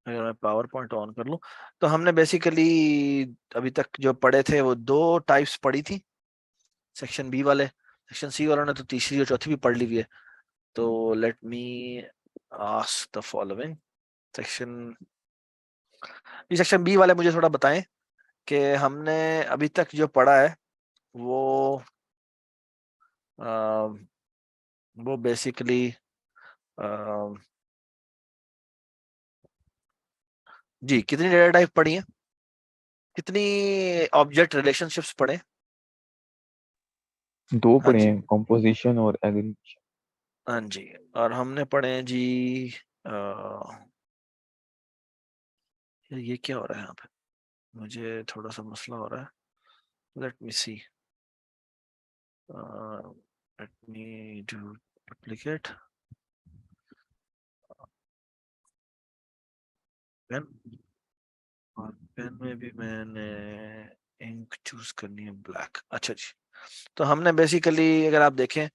अगर मैं पावर पॉइंट ऑन कर लूं, तो हमने बेसिकली अभी तक जो पढ़े थे वो दो टाइप्स पढ़ी थी सेक्शन बी वाले। सेक्शन सी वालों ने तो तीसरी और चौथी भी पढ़ ली हुई है। तो let me ask the following. Section section B वाले मुझे थोड़ा बताएं कि हमने अभी तक जो पढ़ा है वो वो बेसिकली जी कितनी डेटा टाइप पढ़ी है, कितनी ऑब्जेक्ट रिलेशनशिप्स पढ़े? 2 हाँ पढ़े जी, हैं, कंपोजिशन और एग्रीगेशन। हाँ जी, और हमने पढ़े हैं जी यार ये क्या हो रहा है यहाँ पे, मुझे थोड़ा सा मसला हो रहा है। Let me see, let me do duplicate pane, और पेन में भी मैंने इंक चूज करनी है ब्लैक। अच्छा जी, तो हमने बेसिकली अगर आप देखें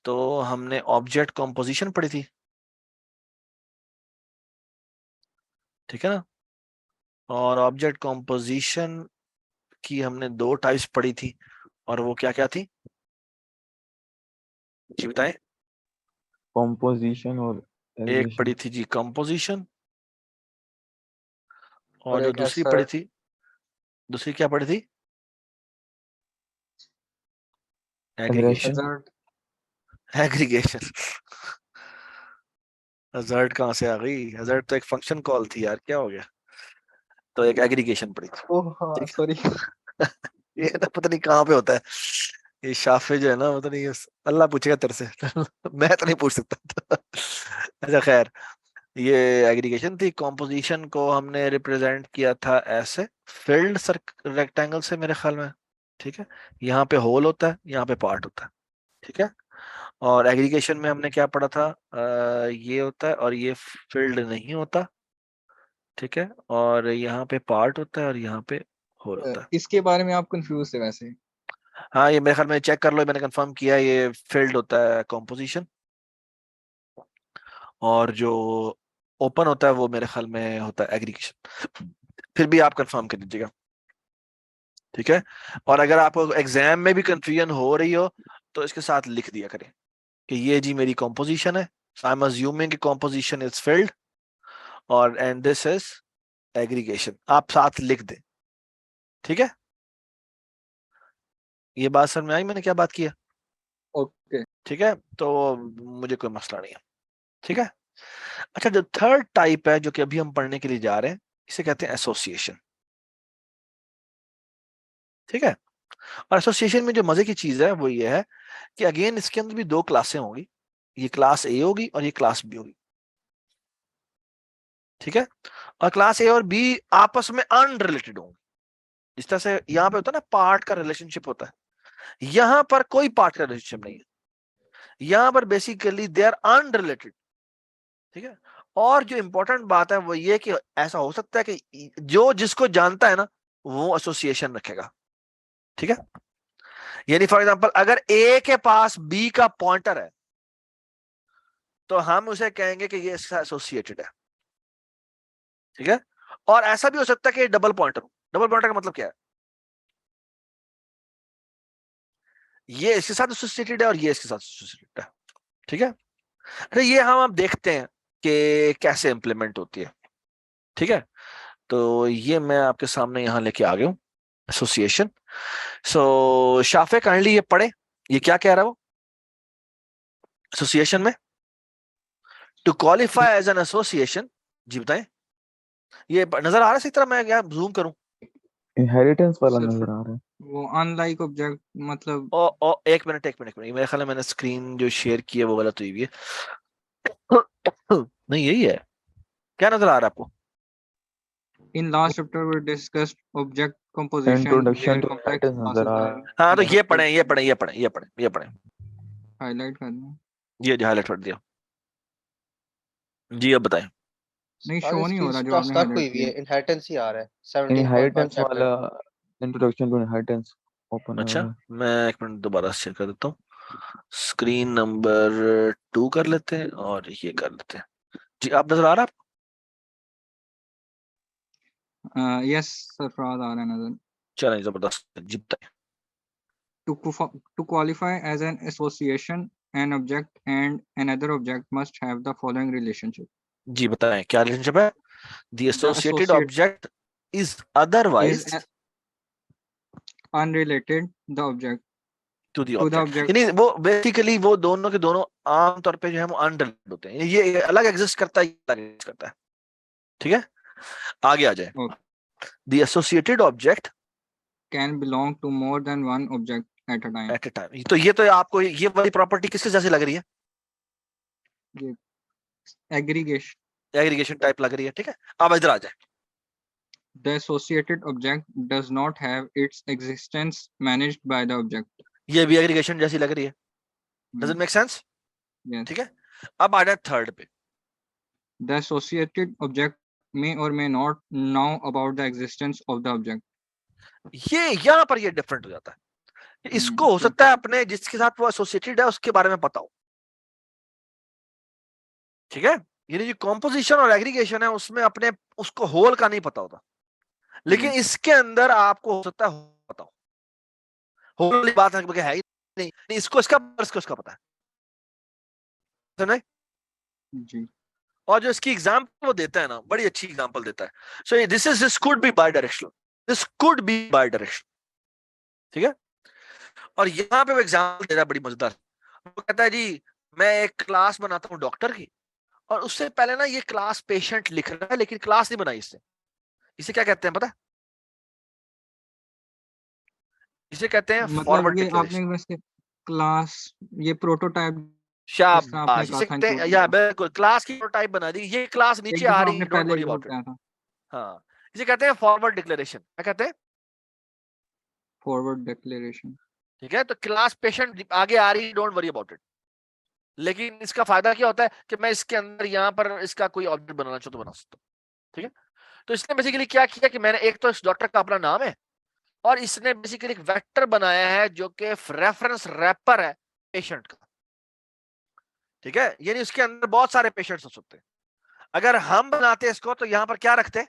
तो हमने ऑब्जेक्ट कॉम्पोजिशन पढ़ी थी, ठीक है ना, और ऑब्जेक्ट कॉम्पोजिशन की हमने 2 टाइप्स पढ़ी थी, और वो क्या क्या थी जी बताएं? कंपोजिशन और एक एग्रीगेशन। पढ़ी थी जी कंपोजिशन, और और जो एक दूसरी पढ़ी ऐसा थी, दूसरी क्या पढ़ी थी? Aggregation. Aggregation. Hazard. Aggregation hazard कहाँ से आ गई? हजार्ड तो एक फंक्शन कॉल थी यार, क्या हो गया? तो एक एग्रीगेशन पढ़ी थी, ओह हाँ ठीक सॉरी। है ये ना पता नहीं कहाँ पे होता है ये शाफे जो है ना, पता नहीं अल्लाह पूछेगा तेरे से मैं तो नहीं पूछ सकता अच्छा खैर, ये एग्रीगेशन थी। कॉम्पोजिशन को हमने रिप्रेजेंट किया था ऐसे फिल्ड रेक्टेंगल से मेरे ख्याल में, ठीक है, यहाँ पे होल होता है, यहाँ पे पार्ट होता है, ठीक है। और एग्रीगेशन में हमने क्या पढ़ा था, ये होता है और ये फिल्ड नहीं होता, ठीक है, और यहाँ पे पार्ट होता है और यहाँ पे होल होता है। इसके बारे में आप कंफ्यूज थे वैसे। हाँ ये मेरे ख्याल में चेक कर लो, मैंने कंफर्म किया, ये फिल्ड होता है कॉम्पोजिशन, और जो ओपन होता है वो मेरे ख्याल में होता है एग्रीगेशन। फिर भी आप कंफर्म कर लीजिएगा, ठीक है। और अगर आपको एग्जाम में भी कंफ्यूजन हो रही हो तो इसके साथ लिख दिया करें कि ये जी मेरी कॉम्पोजिशन है, आई एम अज्यूमिंग कि कॉम्पोजिशन इज फिल्ड, और एंड दिस इज एग्रीगेशन, आप साथ लिख दें, ठीक है। ये बात समझ में आई मैंने क्या बात की है? ओके। ठीक है, तो मुझे कोई मसला नहीं है, ठीक है। अच्छा, जो थर्ड टाइप है जो कि अभी हम पढ़ने के लिए जा रहे हैं, इसे कहते हैं एसोसिएशन, ठीक है। और एसोसिएशन में जो मजे की चीज है वो ये है कि अगेन इसके अंदर भी 2 क्लासें होंगी, ये क्लास ए होगी और ये क्लास बी होगी, ठीक है। और क्लास ए और बी आपस में अनरिलेटेड होंगे, जिस तरह से यहाँ पे होता है ना पार्ट का रिलेशनशिप होता है, यहां पर कोई पार्ट का रिलेशनशिप नहीं है, यहां पर बेसिकली दे आर अनरिलेटेड, ठीक है। और जो इंपॉर्टेंट बात है वो ये कि ऐसा हो सकता है कि जो जिसको जानता है ना वो एसोसिएशन रखेगा, ठीक है। यानी फॉर एग्जांपल अगर ए के पास बी का पॉइंटर है तो हम उसे कहेंगे कि ये इसका एसोसिएटेड है, ठीक है। और ऐसा भी हो सकता है कि डबल पॉइंटर, डबल पॉइंटर का मतलब क्या है, ये इसके साथ एसोसिएटेड है और ये इसके साथ एसोसिएटेड है, ठीक है। अच्छा ये हम अब देखते हैं कि कैसे इंप्लीमेंट होती है, ठीक है। तो ये मैं आपके सामने यहां लेके आ गया हूं एसोसिएशन। सो शाफे काइंडली ये पढ़े, ये क्या कह रहा है वो एसोसिएशन में, to qualify as an association. जी बताएं, ये नजर आ रहा है सही तरह? मैं क्या जूम करूं? इनहेरिटेंस वाला सर नजर आ रहा है। वो अनलाइक ऑब्जेक्ट मतलब ओ एक मिनट एक मिनट एक मिनट, मेरे ख्याल में मैंने स्क्रीन जो शेयर की है वो गलत हुई है नहीं यही है, क्या नजर आ रहा है आपको? in last chapter we discussed object composition, introduction their to complex inheritance नजर आ रहा है। हाँ तो ये classes पढ़े ये पढ़े ये पढ़े ये पढ़े ये पढ़े, हाईलाइट कर दूं। ये हाईलाइट कर दिया जी। अब बताएं। नहीं सर शो नहीं हो इसकी रहा जो आपने स्टार्ट हुई हाईलाइट हुई है, किया। इनहेरिटेंस ही आ रहा है 17.1 इनहेरिटेंस चैप्टर। वाला इंट्रोडक्शन टू इनहेरिटेंस ओपन हो अच्छा रहा है। मैं एक मिनट दोबारा शेयर कर देता हूँ, स्क्रीन नंबर 2 कर लेते हैं और ये कर लेते हैं जी। आप नजर आ रहा है? यस सरफराज आ रहा है नजर। चलें जबरदस्त जी बताएं। To qualify as an association, an object and another object must have the following relationship. जी बताएं क्या रिलेशनशिप है? The The associated associate object is is otherwise unrelated the object to the to the object, object. यानी वो basically वो दोनों के दोनों आमतौर पे जो है वो अनरिलेटेड होते हैं, ये अलग एग्जिस्ट करता है, ये अलग एग्जिस्ट करता है। ठीक है, आगे आ जाए। Okay. The associated object Can belong to more than one object at a time. At a time, तो ये तो आपको ये वाली प्रॉपर्टी किसके जैसी लग रही है? ये aggregation. एग्रीगेशन टाइप लग रही है। ठीक है, अब इधर आ जाए। The associated object does not have its existence managed by the object. ये भी एग्रीगेशन जैसी लग रही है। Does it make sense? Yes. ठीक है, अब आ जाए थर्ड पे। The associated object may or may not know about the existence of the object. ये यहाँ पर ये डिफरेंट हो जाता है। इसको हो सकता है अपने जिसके साथ वो एसोसिएटेड है उसके बारे में पता हो। ठीक है, यानी जो कॉम्पोजिशन और एग्रीगेशन है उसमें अपने उसको होल का नहीं पता होता, लेकिन इसके अंदर आपको हो सकता है पता हो। होल वाली बात है ही नहीं, इसको इसका पता है, नहीं? जी। और जो इसकी एग्जांपल वो देता है ना, बड़ी अच्छी एग्जांपल देता है। So this could be bidirectional, this could be bidirectional. ठीक है, और यहाँ पे वो एग्जांपल दे रहा है बड़ी मजेदार। वो कहता है जी मैं एक क्लास बनाता हूँ डॉक्टर की, और उससे पहले ना ये क्लास पेशेंट लिख रहा है, लेकिन क्लास नहीं बनाई इससे। इसे क्या कहते हैं पता है? इसे कहते हैं मतलब फॉरवर्ड ये डिक्लेरेशन। आपने वैसे क्लास ये प्रोटोटाइप शाबाश, इसे कहते हैं या बिल्कुल क्लास की प्रोटोटाइप बना दी, ये क्लास नीचे आ रही है, डोंट वरी अबाउट इट। हाँ, इसे कहते हैं फॉरवर्ड डिक्लेरेशन। क्या कहते हैं? Forward declaration. ठीक है, तो क्लास पेशेंट आगे आ रही है, डोंट वरी अबाउट इट। लेकिन इसका फायदा क्या होता है कि मैं इसके अंदर यहाँ पर इसका कोई ऑब्जेक्ट बनाना चाहूँ तो बना सकता हूँ। ठीक है, तो इसने बेसिकली क्या किया कि मैंने एक तो इस डॉक्टर का अपना नाम है, और इसने बेसिकली एक वेक्टर बनाया है जो कि रेफरेंस रैपर है पेशेंट का। ठीक है, यानी उसके अंदर बहुत सारे पेशेंट्स हो सकते हैं। अगर हम बनाते इसको तो यहां पर क्या रखते?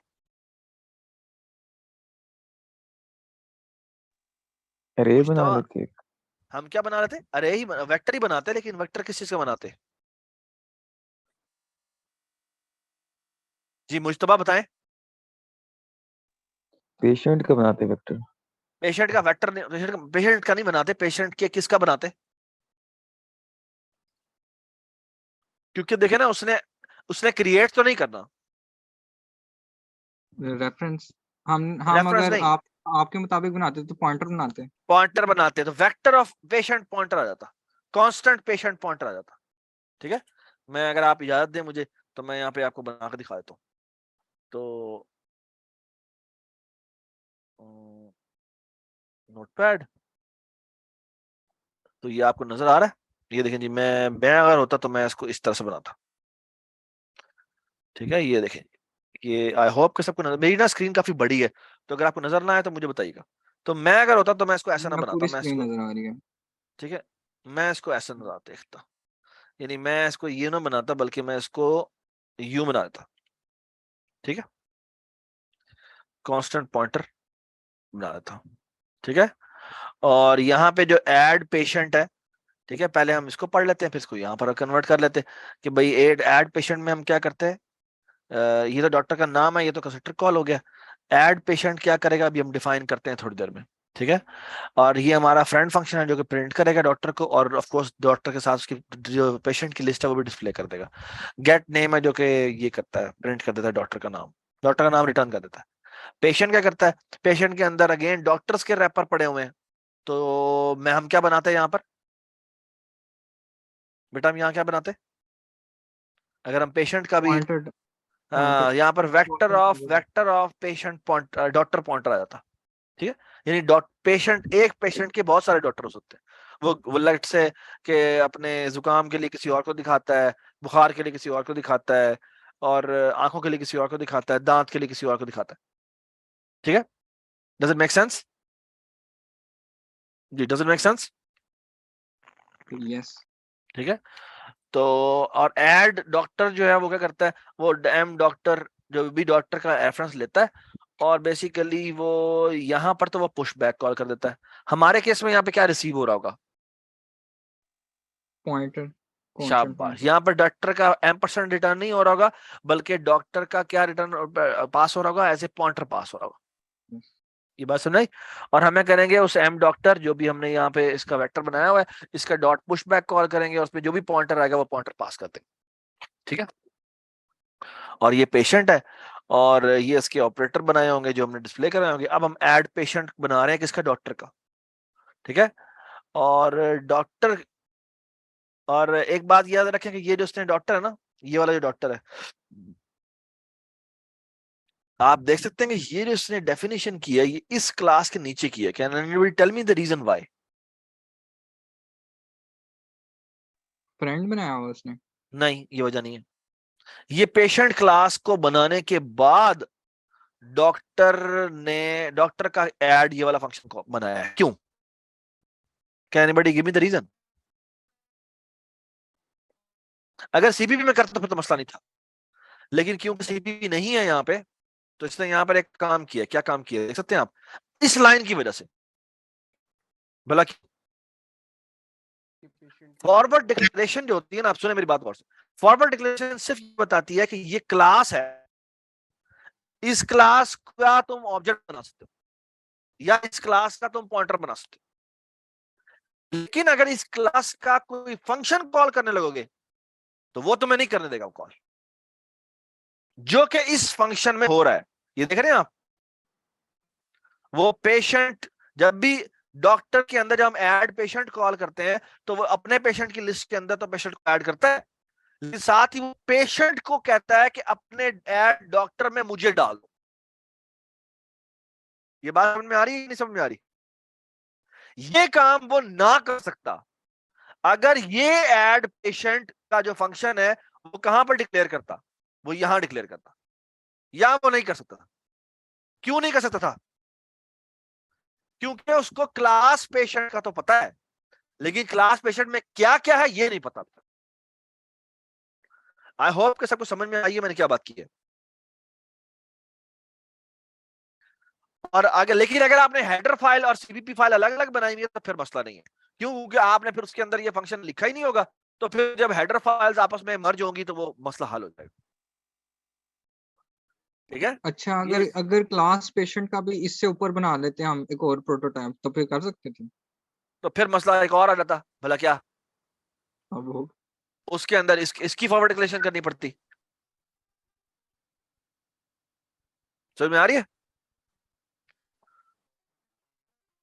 अरे बना लेते। हम क्या बना लेते? अरे ही वेक्टर ही बनाते, लेकिन वेक्टर किस चीज का बनाते? जी मुज्तबा बताएं। पेशेंट का बनाते वेक्टर। पेशेंट का वेक्टर नहीं, पेशेंट का नहीं बनाते, पेशेंट के किसका बनाते? क्योंकि देखे ना, उसने क्रिएट तो नहीं करना रेफरेंस। हम रेफरेंस अगर नहीं, आपके मुताबिक बनाते तो पॉइंटर बनाते, पॉइंटर बनाते तो वेक्टर ऑफ पेशेंट पॉइंटर आ जाता, कांस्टेंट पेशेंट पॉइंटर आ जाता। ठीक है, मैं अगर आप इजाजत दें मुझे तो मैं यहाँ पे आपको बना के दिखा देता हूँ। तो नोटपैड, तो ये आपको नजर आ रहा है? ये देखें जी, मैं अगर होता तो मैं इसको इस तरह से बनाता। ठीक है, ये देखें, ये आई होप कि सबको नजर, मेरी ना स्क्रीन काफी बड़ी है, तो अगर आपको नजर ना आए तो मुझे बताइएगा। तो मैं अगर होता तो मैं इसको ऐसा ना बनाता, पूरी मैं स्क्रीन इसको, नजर आ रही है। ठीक है, मैं इसको ऐसा ना देखता, यानी मैं इसको ये ना बनाता, बल्कि मैं इसको यूं बना देता। ठीक है, कांस्टेंट पॉइंटर बना देता। ठीक है, और यहाँ पे जो ऐड पेशेंट है, ठीक है, पहले हम इसको पढ़ लेते हैं, फिर इसको यहाँ पर कन्वर्ट कर लेते हैं कि भाई ऐड पेशेंट में हम क्या करते हैं। ये तो डॉक्टर का नाम है, ये तो कंस्ट्रक्टर कॉल हो गया। ऐड पेशेंट क्या करेगा अभी हम डिफाइन करते हैं थोड़ी देर में। ठीक है, और ये हमारा फ्रेंड फंक्शन है जो कि प्रिंट करेगा डॉक्टर को, और ऑफ कोर्स डॉक्टर के साथ उसकी जो पेशेंट की लिस्ट है वो भी डिस्प्ले कर देगा। गेट नेम है जो कि ये करता है, प्रिंट कर देता है डॉक्टर का नाम रिटर्न कर देता है। पेशेंट क्या करता है, पेशेंट के अंदर अगेन डॉक्टर्स के रैपर पड़े हुए हैं, तो मैं हम क्या बनाते हैं यहाँ पर बेटा, हम यहाँ क्या बनाते? अगर हम पेशेंट का भी यहाँ पर vector of patient point doctor pointer आ जाता। ठीक है, यानी पेशेंट, एक पेशेंट के बहुत सारे डॉक्टर हो सकते हैं। वो लेट से कि अपने जुकाम के लिए किसी और को दिखाता है, बुखार के लिए किसी और को दिखाता है, और आंखों के लिए किसी और को दिखाता है, दांत के लिए किसी और को दिखाता है। ठीक है, डज इट मेक सेंस? जी, does it make sense? Yes. ठीक है, तो और ऐड डॉक्टर जो है वो क्या करता है, वो एम डॉक्टर जो भी डॉक्टर का रेफरेंस लेता है, और बेसिकली वो यहाँ पर तो वो पुश बैक कॉल कर देता है। हमारे केस में यहाँ पे क्या रिसीव हो रहा होगा? पॉइंटर। शाबाश, यहाँ पर डॉक्टर का एम्परसेंट रिटर्न नहीं हो रहा होगा, बल्कि डॉक्टर का क्या रिटर्न पास हो रहा होगा, एज ए पॉइंटर पास हो रहा होगा। ये बात सुनाई। और हमें करेंगे उस एम डॉक्टर जो भी हमने यहाँ पे इसका वेक्टर बनाया हुआ है, इसका डॉट पुश बैक कॉल करेंगे, उसमें जो भी पॉइंटर आएगा वो पॉइंटर पास कर देंगे। ठीक है, और ये पेशेंट है और ये इसके ऑपरेटर बनाए होंगे जो हमने डिस्प्ले कराए होंगे। अब हम ऐड पेशेंट बना रहे हैं किसका, डॉक्टर का। ठीक है, और डॉक्टर, और एक बात याद रखें कि ये जो इसने डॉक्टर है ना, ये वाला जो डॉक्टर है, आप देख सकते हैं कि ये जो इसने डेफिनेशन की है ये इस क्लास के नीचे की है। Can anybody tell me the reason why? Friend बनाया हुआ उसने? नहीं, ये वजह नहीं है। ये पेशेंट क्लास को बनाने के बाद डॉक्टर का ऐड ये वाला फंक्शन को बनाया है। क्यों? Can anybody give me the reason? अगर सीपीपी में करता तो फिर तो मसला नहीं था, लेकिन क्योंकि सीपीपी नहीं है यहाँ पे, तो इसने यहाँ पर एक काम किया। क्या काम किया देख सकते हैं आप, इस लाइन की वजह से। भला फॉरवर्ड डिक्लेरेशन जो होती है ना, आप सुने मेरी बात गौर से, फॉरवर्ड डिक्लेरेशन सिर्फ बताती है कि ये क्लास है, इस क्लास का तुम ऑब्जेक्ट बना सकते हो या इस क्लास का तुम पॉइंटर बना सकते हो। लेकिन अगर इस क्लास का कोई फंक्शन कॉल करने लगोगे तो वो तुम्हें नहीं करने देगा कॉल, जो कि इस फंक्शन में हो रहा है। ये देख रहे हैं आप, वो पेशेंट, जब भी डॉक्टर के अंदर जब हम ऐड पेशेंट कॉल करते हैं तो वो अपने पेशेंट की लिस्ट के अंदर तो पेशेंट को ऐड करता है, लेकिन साथ ही वो पेशेंट को कहता है कि अपने ऐड डॉक्टर में मुझे डाल दो। ये बात समझ में आ रही है नहीं समझ में आ रही? ये काम वो ना कर सकता अगर ये ऐड पेशेंट का जो फंक्शन है वो कहां पर डिक्लेयर करता, वो यहां डिक्लेयर करता। या वो नहीं कर सकता था। क्यों नहीं कर सकता था? क्योंकि उसको क्लास पेशेंट का तो पता है, लेकिन क्लास पेशेंट में क्या क्या है ये नहीं पता था। आई होप कि सबको समझ में आई है मैंने क्या बात की है। और आगे, लेकिन अगर आपने हेडर फाइल और सीपीपी फाइल अलग अलग बनाई हुई है तो फिर मसला नहीं है। क्यों? क्योंकि आपने फिर उसके अंदर ये फंक्शन लिखा ही नहीं होगा, तो फिर जब हेडर फाइल्स आपस में मर्ज होंगी तो वो मसला हल हो जाएगा। ठीक है, अच्छा, अगर क्लास पेशेंट का भी इससे ऊपर बना लेते हैं हम एक और प्रोटोटाइप, तो फिर कर सकते थे? तो फिर मसला एक और आ जाता। भला क्या? अब वो उसके अंदर इसकी फॉरवर्ड डिक्लेरेशन करनी पड़ती। समझ में आ रही है?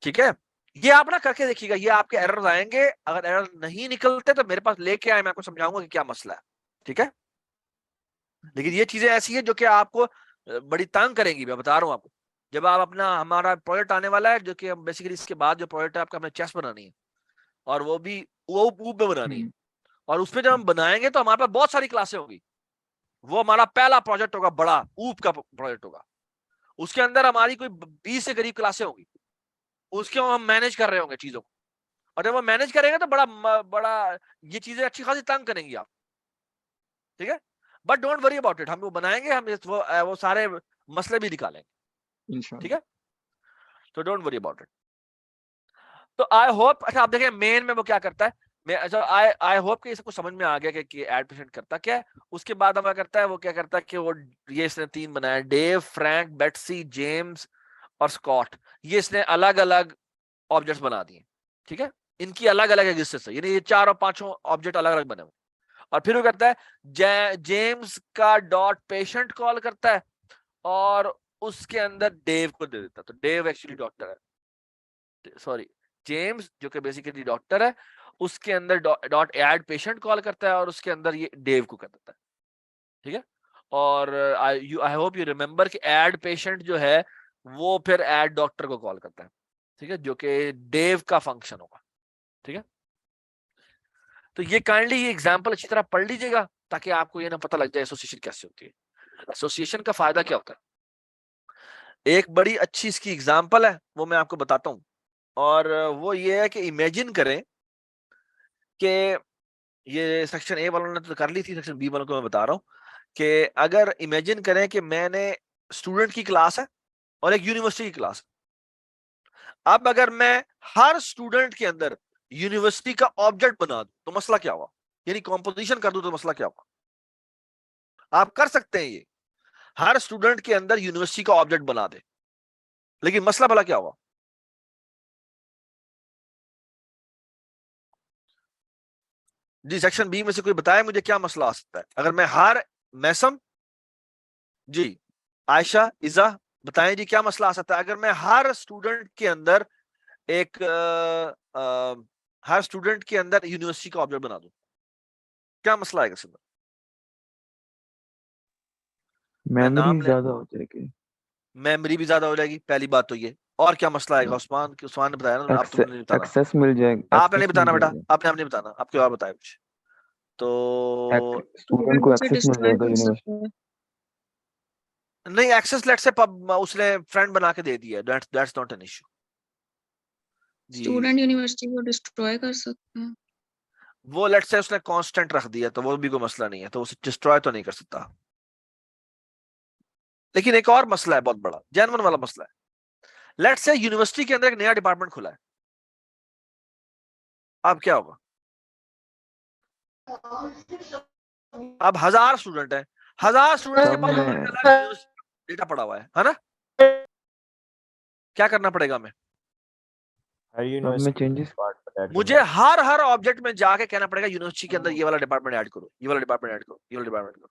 ठीक है, ये आप ना करके देखिएगा, ये आपके एरर आएंगे। अगर एरर नहीं निकलते तो मेरे पास लेके आए, मैं आपको समझाऊंगा कि क्या मसला है। ठीक है, लेकिन ये चीजें ऐसी है जो कि आपको बड़ी तंग करेंगी, मैं बता रहा हूं आपको। जब आप अपना, हमारा प्रोजेक्ट आने वाला है जो कि बेसिकली इसके बाद जो प्रोजेक्ट है आपका, हमें चेस बनानी है और वो भी वो ऊप में बनानी है। और उसमें जब हम बनाएंगे तो हमारे पास बहुत सारी क्लासें होंगी। वो हमारा पहला प्रोजेक्ट होगा, बड़ा ऊप का प्रोजेक्ट होगा। उसके अंदर हमारी कोई 20 से करीब क्लासें होंगी, उसके हम मैनेज कर रहे होंगे चीजों को। और जब वो मैनेज करेंगे तो बड़ा ये चीजें अच्छी खासी तंग करेंगी आप। ठीक है, but don't worry about it, हम वो बनाएंगे, हम वो सारे मसले भी निकालेंगे। ठीक है, तो डोंट वरी अबाउट इट। तो आई होप, अच्छा आप देखें मेन में वो क्या करता है। मैं अच्छा आई होप कि ये सबको समझ में आ गया कि ऐड पेशेंट करता क्या है। उसके बाद हम क्या करता है, वो क्या करता है कि वो, ये इसने 3 बनाया, डेव, फ्रैंक, बेट्सी, जेम्स और स्कॉट। ये इसने अलग अलग ऑब्जेक्ट्स बना दिए। ठीक है, इनकी अलग अलग एग्जिस्टेंस है, यानी ये 4 और 5 ऑब्जेक्ट अलग अलग बने हुए। और फिर वो करता है जेम्स का डॉट पेशेंट कॉल करता है और उसके अंदर डेव को दे देता है। तो डेव एक्चुअली डॉक्टर है, सॉरी जेम्स जो कि बेसिकली डॉक्टर है, उसके अंदर डॉट ऐड पेशेंट कॉल करता है और उसके अंदर ये डेव को कर देता है। ठीक है, और आई होप यू रिमेंबर कि ऐड पेशेंट जो है वो फिर ऐड डॉक्टर को कॉल करता है। ठीक है, जो कि डेव का फंक्शन होगा। ठीक है, तो ये काइंडली ये एग्जांपल अच्छी तरह पढ़ लीजिएगा ताकि आपको ये ना पता लग जाए एसोसिएशन कैसे होती है। एसोसिएशन का फायदा क्या होता है, एक बड़ी अच्छी इसकी एग्जांपल है वो मैं आपको बताता हूं। और वो ये है कि इमेजिन करें कि ये सेक्शन ए वालों ने तो कर ली थी, सेक्शन बी वालों को मैं बता रहा हूं कि अगर इमेजिन करें कि मैंने स्टूडेंट की क्लास है और एक यूनिवर्सिटी की क्लास है। अब अगर मैं हर स्टूडेंट के अंदर यूनिवर्सिटी का ऑब्जेक्ट बना दूं तो मसला क्या हुआ, यानी कॉम्पोजिशन कर दूं तो मसला क्या होगा? आप कर सकते हैं ये, हर स्टूडेंट के अंदर यूनिवर्सिटी का ऑब्जेक्ट बना दे। लेकिन मसला भला क्या होगा? जी सेक्शन बी में से कोई बताए मुझे क्या मसला आ सकता है अगर मैं हर मैसम, जी आयशा, इजा बताएं जी क्या मसला आ सकता है अगर मैं हर स्टूडेंट के अंदर एक हर स्टूडेंट के अंदर यूनिवर्सिटी का ऑब्जेक्ट बना दूं, क्या मसला आएगा इसके अंदर? मैं मेमोरी नाम ले, ज्यादा हो जाएगी, मेमोरी भी ज्यादा हो जाएगी, पहली बात तो ये। और क्या मसला आएगा उस्मान? उस्मान ने बताया ना, आप तुमने नहीं बताना, एक्सेस मिल जाएगा, आपने नहीं एक्सेस मिल बताना बेटा, जाएगा, आपने नहीं बताना, आपके और बताया कुछ तो। स्टूडेंट को एक्सेस मिल जाएगा यूनिवर्सिटी। नहीं एक्सेस लेट से उसने फ्रेंड बना के दे दिया, that's not an issue. Student university को डिस्ट्रॉय कर सकते हैं, वो लेट से उसने कांस्टेंट रख दिया तो वो भी कोई मसला नहीं है, तो उसे डिस्ट्रॉय तो नहीं कर सकता। लेकिन एक और मसला है बहुत बड़ा, जेन्युइन वाला मसला है। लेट से यूनिवर्सिटी के अंदर एक नया डिपार्टमेंट खुला है, अब क्या होगा? अब 1000 स्टूडेंट है, 1000 स्टूडेंट के पास डेटा पड़ा हुआ है ना? क्या करना पड़ेगा हमें? चेंजेस मुझे हर ऑब्जेक्ट में जाके कहना पड़ेगा यूनिवर्सिटी के अंदर ये वाला डिपार्टमेंट ऐड करो, ये वाला डिपार्टमेंट ऐड करो, ये वाला डिपार्टमेंट करो।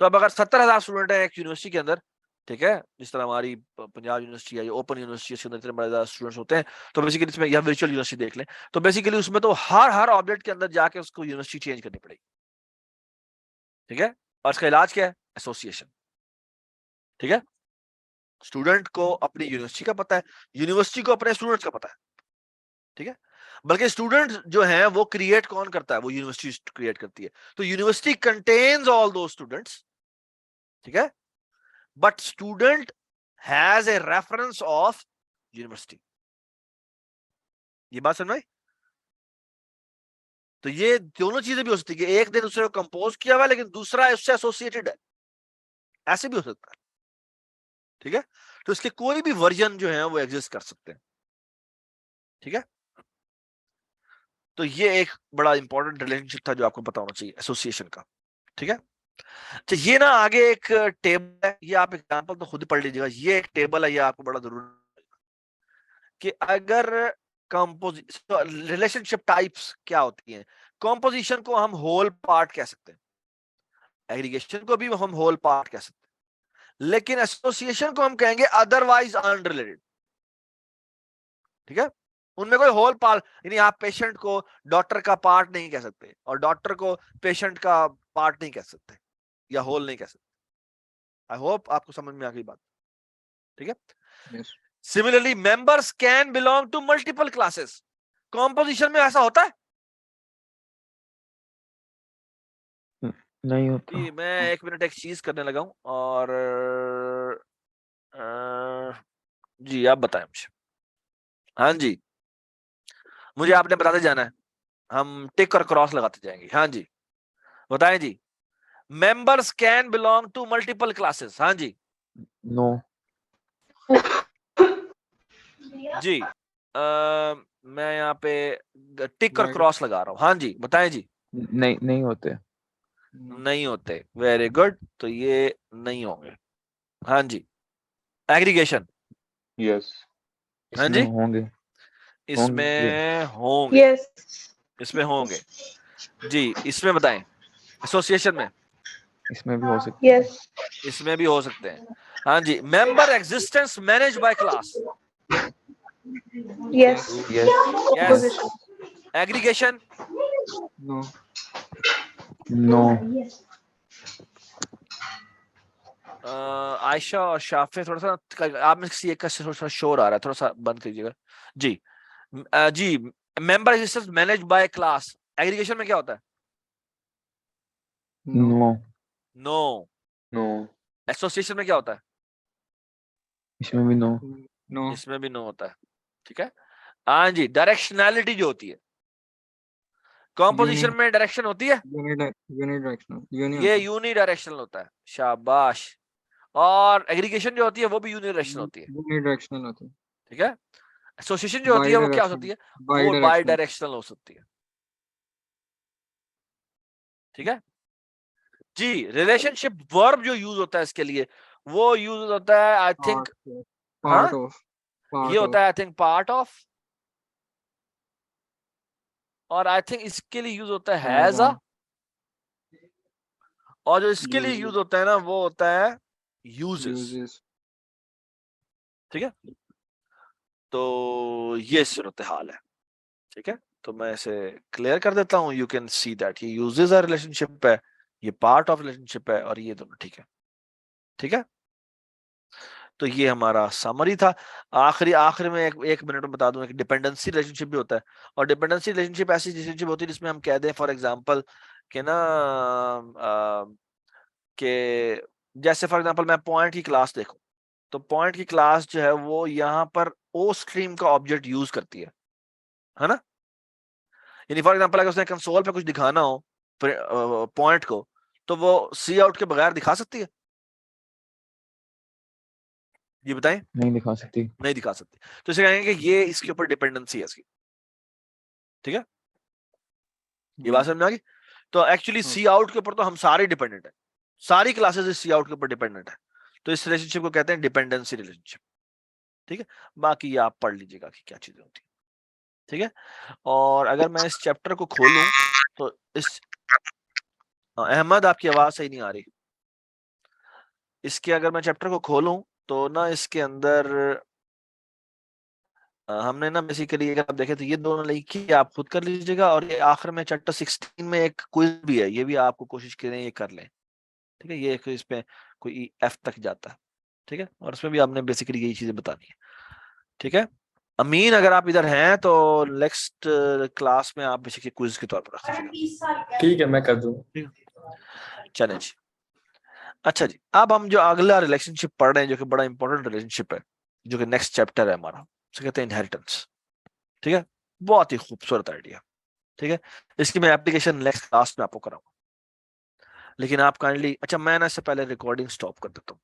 तो अब अगर 70,000 स्टूडेंट है एक यूनिवर्सिटी के अंदर, ठीक है, जिस तरह हमारी पंजाब यूनिवर्सिटी है, ओपन यूनिवर्सिटी के अंदर इतने बड़े ज्यादा स्टूडेंट्स होते हैं, तो बेसिकली इसमें या वर्चुअल यूनिवर्सिटी देख लें, तो बेसिकली उसमें तो हर ऑब्जेक्ट के अंदर जाके उसको यूनिवर्सिटी चेंज करनी पड़ेगी, ठीक है। और इसका इलाज क्या है? एसोसिएशन, ठीक है। स्टूडेंट को अपनी यूनिवर्सिटी का पता है, यूनिवर्सिटी को अपने स्टूडेंट्स का पता है, ठीक है। बल्कि स्टूडेंट जो है वो क्रिएट कौन करता है? वो यूनिवर्सिटी क्रिएट करती है। तो यूनिवर्सिटी कंटेन्स ऑल दो स्टूडेंट्स, ठीक है, but student has a reference of university. ये बात समझ में आई? तो ये दोनों चीजें भी हो सकती है कि एक दिन दूसरे को कंपोज किया हुआ है लेकिन दूसरा उससे एसोसिएटेड है, ऐसे भी हो सकता है, ठीक है। तो इसके कोई भी वर्जन जो है वो एग्जिस्ट कर सकते हैं, ठीक है। तो ये एक बड़ा इंपॉर्टेंट रिलेशनशिप था जो आपको पता होना चाहिए एसोसिएशन का, ठीक है। तो ये ना आगे एक टेबल है, ये आप एग्जांपल तो खुद ही पढ़ लीजिएगा, ये एक टेबल है, ये आपको बड़ा जरूरी कि अगर रिलेशनशिप टाइप्स क्या होती हैं। कंपोजिशन को हम होल पार्ट कह सकते हैं, एग्रीगेशन को भी हम होल पार्ट कह सकते हैं, लेकिन एसोसिएशन को हम कहेंगे अदरवाइज अनरिलेटेड, ठीक है। उनमें कोई होल पार्ट यानी आप पेशेंट को डॉक्टर का पार्ट नहीं कह सकते और डॉक्टर को पेशेंट का पार्ट नहीं कह सकते या होल नहीं कह सकते। आई होप आपको समझ में आ गई बात, ठीक है। yes. Similarly members can belong to multiple classes. Composition में ऐसा होता है? नहीं होता। जी मैं 1 मिनट एक चीज करने लगा हूं और जी आप बताएं मुझे। हाँ जी, मुझे आपने बताते जाना है, हम टिक और क्रॉस लगाते जाएंगे। हाँ जी बताएं जी। Members can belong to multiple classes, हाँ जी। नो। जी मैं यहाँ पे टिक और क्रॉस लगा रहा हूँ। हाँ जी बताएं जी। नहीं होते। नहीं होते, वेरी गुड, तो ये नहीं होंगे। हाँ जी एग्रीगेशन, यस। हाँ जी होंगे। इसमें होंगे, यस, इसमें होंगे जी। इसमें बताएं एसोसिएशन में, इसमें भी हो सकते हैं। यस, इसमें भी हो सकते हैं। हाँ जी member existence manage by class, yes, yes. Aggregation, No. No. Ayesha और शाफे थोड़ा सा आप में किसी एक का थोड़ा सा शोर आ रहा है, थोड़ा सा बंद कीजिएगा जी। जी member existence manage by class, aggregation में क्या होता है? नो। नो। नो। एसोसिएशन में क्या होता है? इसमें भी नो। No. इसमें भी नो होता है, ठीक है। हाँ जी डायरेक्शनैलिटी जो होती है, कॉम्पोजिशन में डायरेक्शन होती है, Unidirectional. ये यूनिडायरेक्शनल होता है, शाबाश। और एग्रीगेशन जो होती है वो भी यूनिडायरेक्शनल होती है, Unidirectional होती है. ठीक है। एसोसिएशन जो होती है वो क्या हो सकती है? वो बाई डायरेक्शनल हो सकती है, ठीक है जी। रिलेशनशिप वर्ब जो यूज होता है इसके लिए वो यूज होता है आई थिंक Part of. ये होता है आई थिंक पार्ट ऑफ, और आई थिंक इसके लिए यूज होता है हैज अ, और जो इसके लिए यूज होता है ना वो होता है यूजेस। ठीक है, तो ये सूरत हाल है। ठीक है, तो मैं इसे क्लियर कर देता हूं। यू कैन सी दैट ये यूजेस अ रिलेशनशिप है, ये पार्ट ऑफ रिलेशनशिप है, और ये दोनों। ठीक है, ठीक है, तो ये हमारा समरी था। आखिरी में एक मिनट में बता दूं, एक डिपेंडेंसी रिलेशनशिप भी होता है। और डिपेंडेंसी रिलेशनशिप ऐसी रिलेशनशिप होती है जिसमें हम कह दें फॉर एग्जांपल कि ना कि जैसे फॉर एग्जांपल मैं पॉइंट की क्लास देखूं, तो पॉइंट की क्लास जो है वो यहाँ पर ओ स्ट्रीम का ऑब्जेक्ट यूज करती है ना। यानी फॉर एग्जांपल अगर उसने कंसोल पे कुछ दिखाना हो पॉइंट को, तो वो सी आउट के बगैर दिखा सकती है? ये बताएं। नहीं दिखा सकती। नहीं दिखा सकती। तो इसे कहेंगे कि ये इसके ऊपर डिपेंडेंसी है इसकी। ठीक है, ये बात समझ में आ गई। तो एक्चुअली सी आउट के ऊपर तो हम सारे डिपेंडेंट है, सारी क्लासेस इस सी आउट के ऊपर डिपेंडेंट है। तो इस रिलेशनशिप को कहते हैं डिपेंडेंसी रिलेशनशिप। ठीक है, बाकी ये आप पढ़ लीजिएगा कि क्या चीजें होती है। ठीक है, और अगर मैं इस चैप्टर को खोलूं तो इस अहमद आपकी आवाज सही नहीं आ रही। इसके अगर मैं चैप्टर को खोलूं तो ना इसके अंदर हमने ना बेसिकली अगर आप देखें तो ये दोनों लिखी आप खुद कर लीजिएगा, और ये आखिर में चैप्टर 16 में एक क्विज भी है, ये भी आपको कोशिश करें ये कर लें। ठीक है, ये इस पे कोई एफ तक जाता है। ठीक है, और इसमें भी आपने बेसिकली यही चीजें बतानी है। ठीक है, अमीन अगर आप इधर हैं तो नेक्स्ट क्लास में आप बेसिकली क्विज के तौर पर रख दीजिएगा। ठीक है, मैं कर दूंगा। चलें जी। अच्छा जी, अब हम जो अगला रिलेशनशिप पढ़ रहे हैं जो कि बड़ा इंपॉर्टेंट रिलेशनशिप है, जो कि नेक्स्ट चैप्टर है हमारा, उसे कहते हैं इनहेरिटेंस। ठीक है, बहुत ही खूबसूरत आइडिया। ठीक है, इसकी मैं एप्लीकेशन नेक्स्ट क्लास में आपको कराऊंगा, लेकिन आप काइंडली, अच्छा मैं ना इससे पहले रिकॉर्डिंग स्टॉप कर देता हूँ।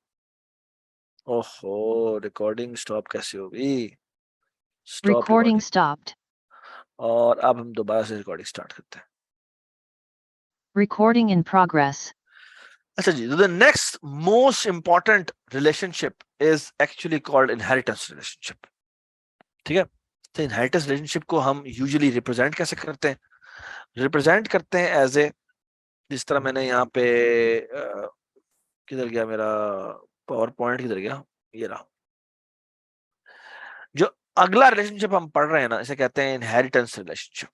ओहो, रिकॉर्डिंग स्टॉप कैसे होगी? Recording stopped. और अब हम दोबारा से रिकॉर्डिंग स्टार्ट करते हैं। Recording in progress. अच्छा जी, the next most important relationship is actually called inheritance relationship. ठीक है, तो inheritance relationship को हम usually represent कैसे करते हैं? represent करते हैं एज ए, जिस तरह मैंने यहाँ पे किधर गया मेरा पावर पॉइंट, किधर गया, ये रहा। जो अगला रिलेशनशिप हम पढ़ रहे हैं ना, इसे कहते हैं इनहेरिटेंस रिलेशनशिप।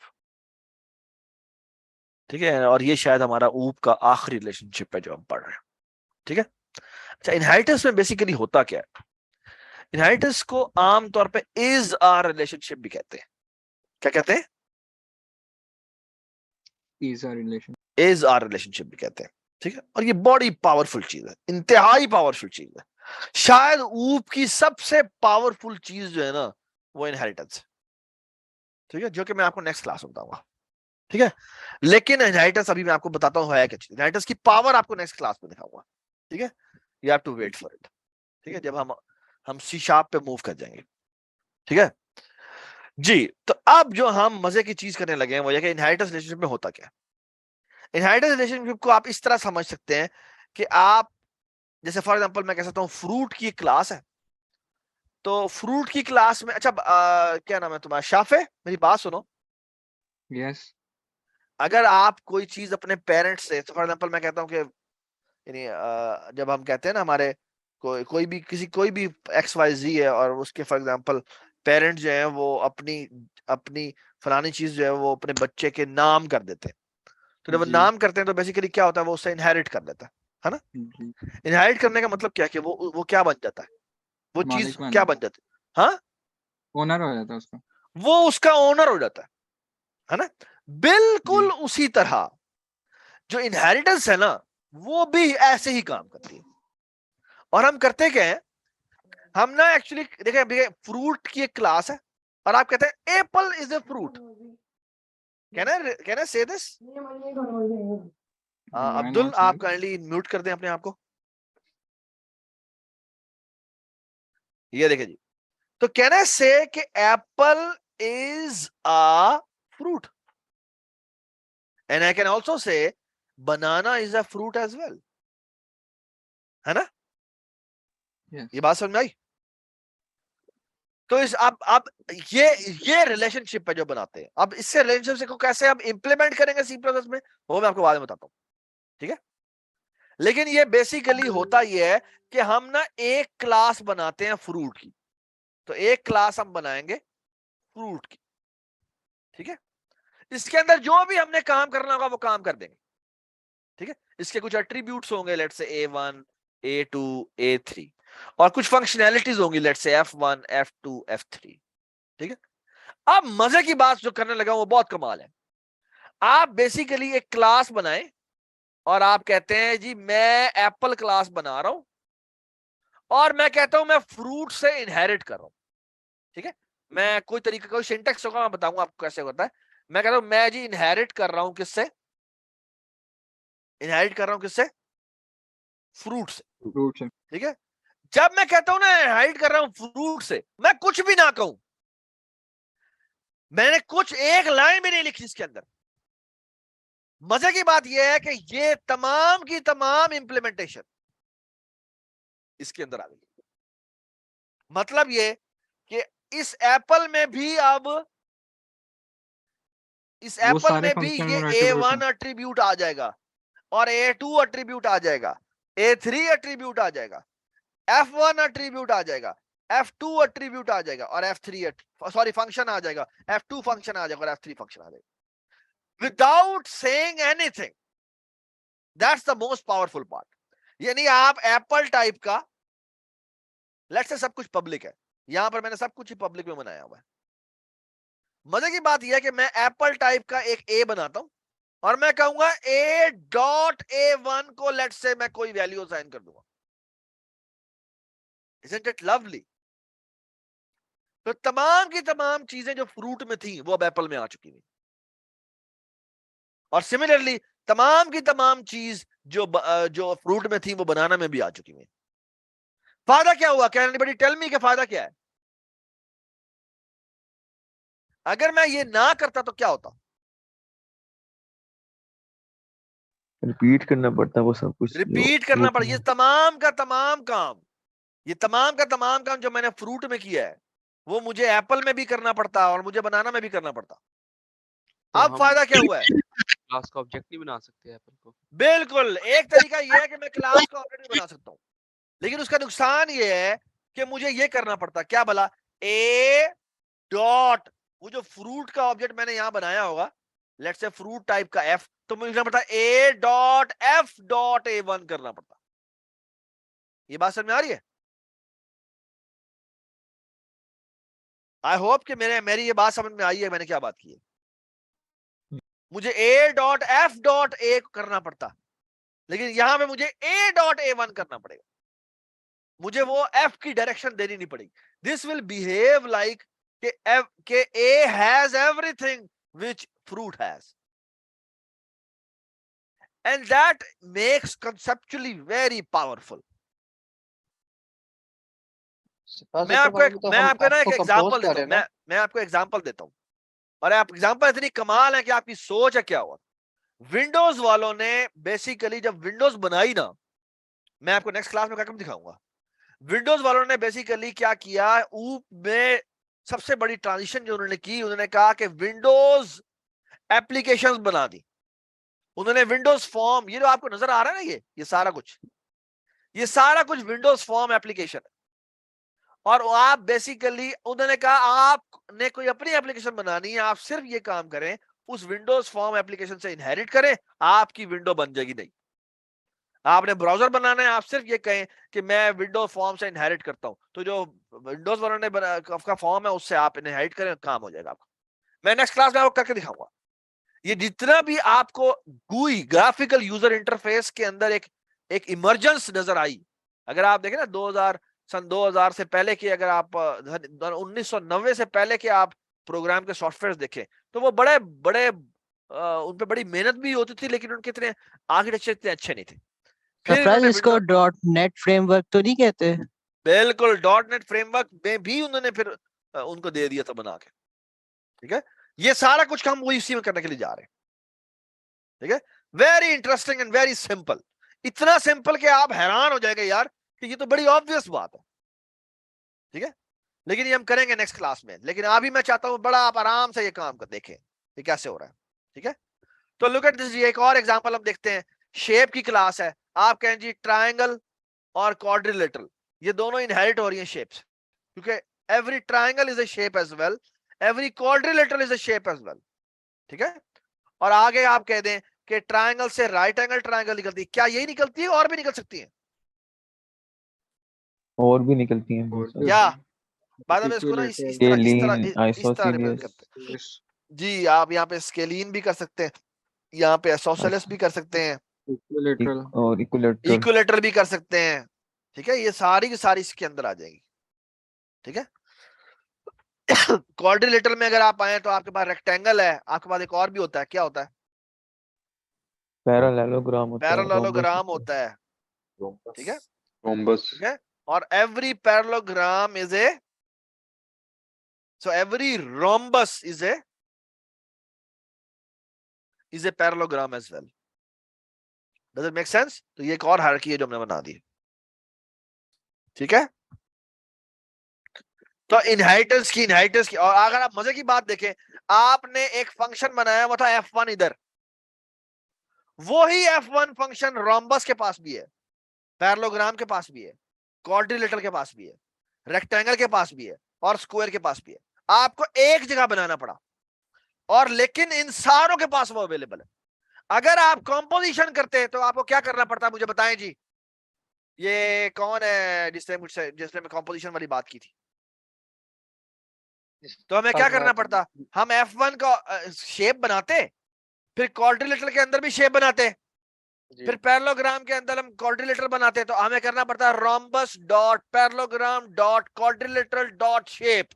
ठीक है, और ये शायद हमारा ऊप का आखिरी रिलेशनशिप है जो हम पढ़ रहे हैं। ठीक है, अच्छा इनहेरिटेंस में बेसिकली होता क्या है? इनहेरिटेंस को आमतौर पे इज आर रिलेशनशिप भी कहते हैं। क्या कहते हैं? इज आर रिलेशनशिप भी कहते हैं। ठीक है, और ये बड़ी पावरफुल चीज है, इंतहाई पावरफुल चीज है। शायद ऊप की सबसे पावरफुल चीज जो है ना वो इनहेरिटेंस है। ठीक है, जो कि मैं आपको नेक्स्ट क्लास में बताऊंगा। ठीक है, लेकिन इनहेरिटेंस अभी मैं आपको बताता हूँ है क्या चीज। इनहेरिटेंस की पावर आपको नेक्स्ट क्लास में दिखाऊंगा। ठीक है, you have to wait for it. ठीक है, जब हम सी शार्प पे मूव कर जाएंगे। ठीक है जी, तो अब जो हम मजे की चीज करने लगे हैं वो ये कि इनहेरिटेंस रिलेशनशिप में होता क्या है। इनहेरिटेंस रिलेशनशिप को आप इस तरह समझ सकते हैं कि आप जैसे फॉर एग्जांपल मैं कह सकता हूं फ्रूट की एक क्लास है, तो फ्रूट की क्लास में, अच्छा क्या नाम है तुम्हारा, शाफे, मेरी बात सुनो। यस। अगर आप कोई चीज अपने पेरेंट्स से, तो फॉर एग्जांपल मैं कहता हूं कि यानी जब हम कहते हैं ना हमारे कोई भी एक्स वाई जी है और उसके फॉर एग्जांपल पेरेंट्स जो है वो अपनी फलानी चीज जो है वो अपने बच्चे के नाम कर देते हैं, तो जब वो नाम करते हैं तो बेसिकली क्या होता है, वो उससे इनहेरिट कर लेता है ना। इनहेरिट करने का मतलब क्या कि वो क्या बन जाता है, वो चीज क्या बन जाती है, हाँ ओनर हो जाता है उसका, वो उसका ओनर हो जाता है ना। बिल्कुल उसी तरह जो इनहेरिटेंस है ना वो भी ऐसे ही काम करती है। और हम करते क्या है, हम ना एक्चुअली देखें फ्रूट की एक क्लास है और आप कहते हैं Apple is a fruit. Can I से दिस? अब्दुल आप काइंडली म्यूट कर दें अपने आप को। ये देखिए जी, तो कैन आई से कि apple is a fruit, and I can also say banana is a fruit as well, है ना। ये बात समझ में आई? तो इस अब ये रिलेशनशिप है जो बनाते हैं। अब इससे रिलेशनशिप को कैसे हम इंप्लीमेंट करेंगे सी प्लस में, वो मैं आपको बाद में बताता हूँ, ठीक है। लेकिन ये बेसिकली होता ये है कि हम ना एक क्लास बनाते हैं फ्रूट की, तो एक क्लास हम बनाएंगे फ्रूट की, ठीक है। इसके अंदर जो भी हमने काम करना होगा वो काम कर देंगे, ठीक है। इसके कुछ एट्रीब्यूट्स होंगे, let's say A1, A2, A3, और कुछ फंक्शनैलिटीज होंगी, let's say F1, F2, F3, ठीक है। अब मजे की बात जो करने लगा वो बहुत कमाल है। आप बेसिकली एक क्लास बनाए और आप कहते हैं जी मैं एप्पल क्लास बना रहा हूं और मैं कहता हूं मैं फ्रूट से इनहेरिट कर रहा हूं, ठीक है। मैं कोई तरीका, कोई सिंटेक्स होगा, मैं बताऊंगा आपको कैसे होता है। मैं कहता हूं मैं जी इनहेरिट कर रहा हूं किससे, इनहेरिट कर रहा हूं किससे, फ्रूट से, फ्रूट से। ठीक है। जब मैं कहता हूं ना इनहेरिट कर रहा हूं फ्रूट से, मैं कुछ भी ना कहूं, मैंने कुछ एक लाइन भी नहीं लिखी इसके अंदर। मजे की बात यह है कि ये तमाम की तमाम इंप्लीमेंटेशन इसके अंदर आ गई। मतलब ये कि इस एप्पल में भी अब इस एप्पल में भी ये A1 एट्रीब्यूट आ जाएगा और A2 एट्रीब्यूट आ जाएगा, A3 एट्रीब्यूट आ जाएगा, F1 एट्रीब्यूट आ जाएगा, F2 एट्रीब्यूट आ जाएगा और F3 सॉरी फंक्शन आ जाएगा, F2 फंक्शन आ जाएगा और F3 फंक्शन आ जाएगा, without saying anything. That's the most powerful part. यानी आप एप्पल टाइप का, लेट्स से सब कुछ पब्लिक है, यहां पर मैंने सब कुछ ही पब्लिक में बनाया हुआ है। मजे की बात यह है कि मैं एप्पल टाइप का एक ए बनाता हूं और मैं कहूंगा A.A1 को लेट्स से मैं कोई वैल्यू असाइन कर दूंगा। Isn't it lovely? तो तमाम की तमाम चीजें जो फ्रूट में थी वो अब एप्पल में आ चुकी थी, और सिमिलरली तमाम की तमाम चीज जो फ्रूट में थी वो बनाना में भी आ चुकी है। फायदा क्या हुआ? कैन एनीबॉडी टेल मी कि फायदा क्या है? अगर मैं ये ना करता तो क्या होता? रिपीट करना पड़ता वो सब कुछ, रिपीट करना पड़ता। ये तमाम का तमाम काम, ये तमाम का तमाम काम जो मैंने फ्रूट में किया है वो मुझे एप्पल में भी करना पड़ता और मुझे बनाना में भी करना पड़ता। तो अब फायदा क्या हुआ है? क्लास का ऑब्जेक्ट नहीं बना सकते एप्पल को। बिल्कुल, एक तरीका यह है कि मैं क्लास का ऑब्जेक्ट बना सकता हूं, लेकिन उसका नुकसान ये है कि मुझे ये करना पड़ता, क्या भला, ए डॉट, वो जो फ्रूट का ऑब्जेक्ट मैंने यहां बनाया होगा, लेट्स से फ्रूट टाइप का एफ, तो मुझे पड़ता A.F.A1 करना पड़ता। ये बात समझ में आ रही है? आई होप कि मेरी ये बात समझ में आई है मैंने क्या बात की है। मुझे A.F.A करना पड़ता, लेकिन यहां पे मुझे A.A1 करना पड़ेगा। मुझे वो F की डायरेक्शन देनी नहीं पड़ेगी। दिस विल बिहेव लाइक के A has everything which fruit has, and that makes conceptually very powerful. मैं आपको ना एक एग्जांपल देता हूं, मैं आपको एग्जांपल देता हूं, और आप एग्जांपल इतनी कमाल है कि आपकी सोच है क्या हुआ। विंडोज वालों ने बेसिकली जब विंडोज बनाई ना, मैं आपको नेक्स्ट क्लास में करके दिखाऊंगा, विंडोज वालों ने बेसिकली क्या किया, ऊप में सबसे बड़ी ट्रांजिशन जो उन्होंने की, उन्होंने कहा कि विंडोज एप्लीकेशंस बना दी। उन्होंने विंडोज फॉर्म, ये जो आपको नजर आ रहा है ना, ये सारा कुछ विंडोज फॉर्म एप्लीकेशन है। और आप बेसिकली, उन्होंने कहा आपने कोई अपनी एप्लीकेशन बनानी है, आप सिर्फ ये काम करें, उस विंडोज फॉर्म एप्लीकेशन से इनहेरिट करें, आपकी विंडो बन जाएगी। नहीं, आपने ब्राउजर बनाना है, आप सिर्फ ये कहें कि मैं विंडोज फॉर्म से इनहेरिट करता हूं, तो जो विंडोज वालों ने का फॉर्म है उससे आप इनहेरिट करें, काम हो जाएगा आपका। मैं नेक्स्ट क्लास में आपको करके दिखाऊंगा। ये जितना भी आपको GUI ग्राफिकल यूजर इंटरफेस के अंदर एक इमर्जेंस नजर आई, अगर आप देखें ना सन 2000 से पहले के, अगर आप 1990 से पहले के आप प्रोग्राम के सॉफ्टवेयर देखें, तो वो बड़े बड़े उन पे बड़ी मेहनत भी होती थी, लेकिन उनके इतने आर्किटेक्चर इतने अच्छे नहीं थे। सरप्राइज, इसको .NET फ्रेमवर्क तो नहीं कहते? बिल्कुल, .NET फ्रेमवर्क में भी उन्होंने फिर उनको दे दिया था बना के, ठीक है। ये सारा कुछ काम वो इसी में करने के लिए जा रहे हैं, ठीक है। Very interesting and very simple, इतना सिंपल कि आप हैरान हो जाएंगे यार कि ये तो बड़ी ऑब्वियस बात है, ठीक है। लेकिन ये हम करेंगे नेक्स्ट क्लास में। लेकिन अभी मैं चाहता हूं बड़ा आप आराम से ये काम कर देखें ये कैसे हो रहा है। ठीक है, तो लुक एट दिस, एक और एग्जांपल हम देखते हैं। शेप की क्लास है, आप कहें जी ट्रायंगल और क्वाड्रिलेटरल, ये दोनों इनहेरिट हो रही हैं शेप्स, क्योंकि every triangle is a shape as well, every quadrilateral is a shape as well. ठीक है, और आगे आप कह दें कि ट्रायंगल से राइट एंगल ट्रायंगल निकलती है, क्या यही निकलती है और भी निकल सकती है? और भी निकलती हैं बहुत सारी। क्या बाद में इसको ना इस तरह स्केलीन, इस तरह रिप्रेजेंट आइसोसेलियस। करते हैं जी। आप यहाँ पे स्केलीन भी कर सकते हैं, यहाँ पे आइसोसेलेस भी कर सकते हैं, और इक्विलेटरल। इक्विलेटरल भी कर सकते हैं। ठीक है, ये सारी की सारी इसके अंदर आ जाएगी। ठीक है, क्वाड्रिलेटरल में अगर आप आए तो आपके पास रेक्टेंगल है, आपके पास एक और भी होता है, क्या होता है? पैरेललोग्राम होता है, पैरेललोग्राम होता है। ठीक है, रोम्बस। ठीक है, और every parallelogram is a, so every rhombus is a parallelogram as well. Does it make sense? तो ये एक और हायरार्की है जो हमने बना दी है। ठीक है, तो इनहेरिटेंस की और अगर आप मजे की बात देखें, आपने एक फंक्शन बनाया हुआ था f1 इधर, वो ही f1 फंक्शन रोम्बस के पास भी है, पैरेललोग्राम के पास भी है, क्वाड्रिलेटरल के पास भी है, रेक्टेंगल के पास भी है और स्क्वायर के पास भी है। आपको एक जगह बनाना पड़ा, और लेकिन इन सारों के पास वो अवेलेबल है। अगर आप कंपोजिशन करते हैं तो आपको क्या करना पड़ता है, मुझे बताएं जी। ये कौन है जिसने मैं कंपोजिशन वाली बात की थी? तो हमें क्या करना पड़ता, हम F1 का शेप बनाते, फिर क्वाड्रिलेटरल के अंदर भी शेप बनाते, फिर पैरेललोग्राम के अंदर हम क्वाड्रिलेटरल बनाते। तो हमें करना पड़ता है rhombus dot parallelogram dot quadrilateral dot shape,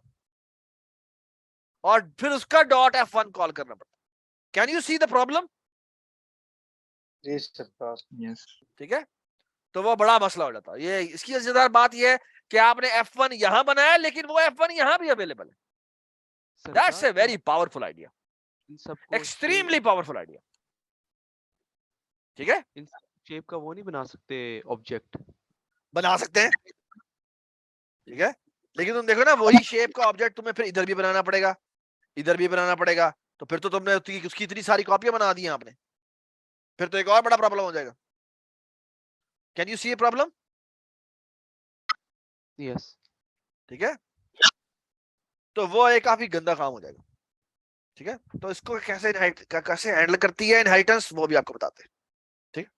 और फिर उसका डॉट F1 कॉल करना पड़ता। Can you see the problem? ठीक है, तो वो बड़ा मसला हो जाता है। ये इसकी मजेदार बात ये है कि आपने F1 यहां बनाया, लेकिन वो F1 यहां भी अवेलेबल है। That's a very powerful idea, extremely powerful idea. ठीक है, इन शेप का वो नहीं बना सकते ऑब्जेक्ट? बना सकते हैं। ठीक है, लेकिन तुम देखो ना, वही शेप का ऑब्जेक्ट तुम्हें फिर इधर भी बनाना पड़ेगा, इधर भी बनाना पड़ेगा, तो फिर तो तुमने उसकी इतनी सारी कॉपियां बना दी हैं आपने, फिर तो एक और बड़ा प्रॉब्लम हो जाएगा। Can you see a problem? Yes. ठीक है, तो वो एक काफी गंदा काम हो जाएगा। ठीक है, तो इसको कैसे हैंडल करती है इनहेरिटेंस, वो भी आपको बताते हैं। ठीक,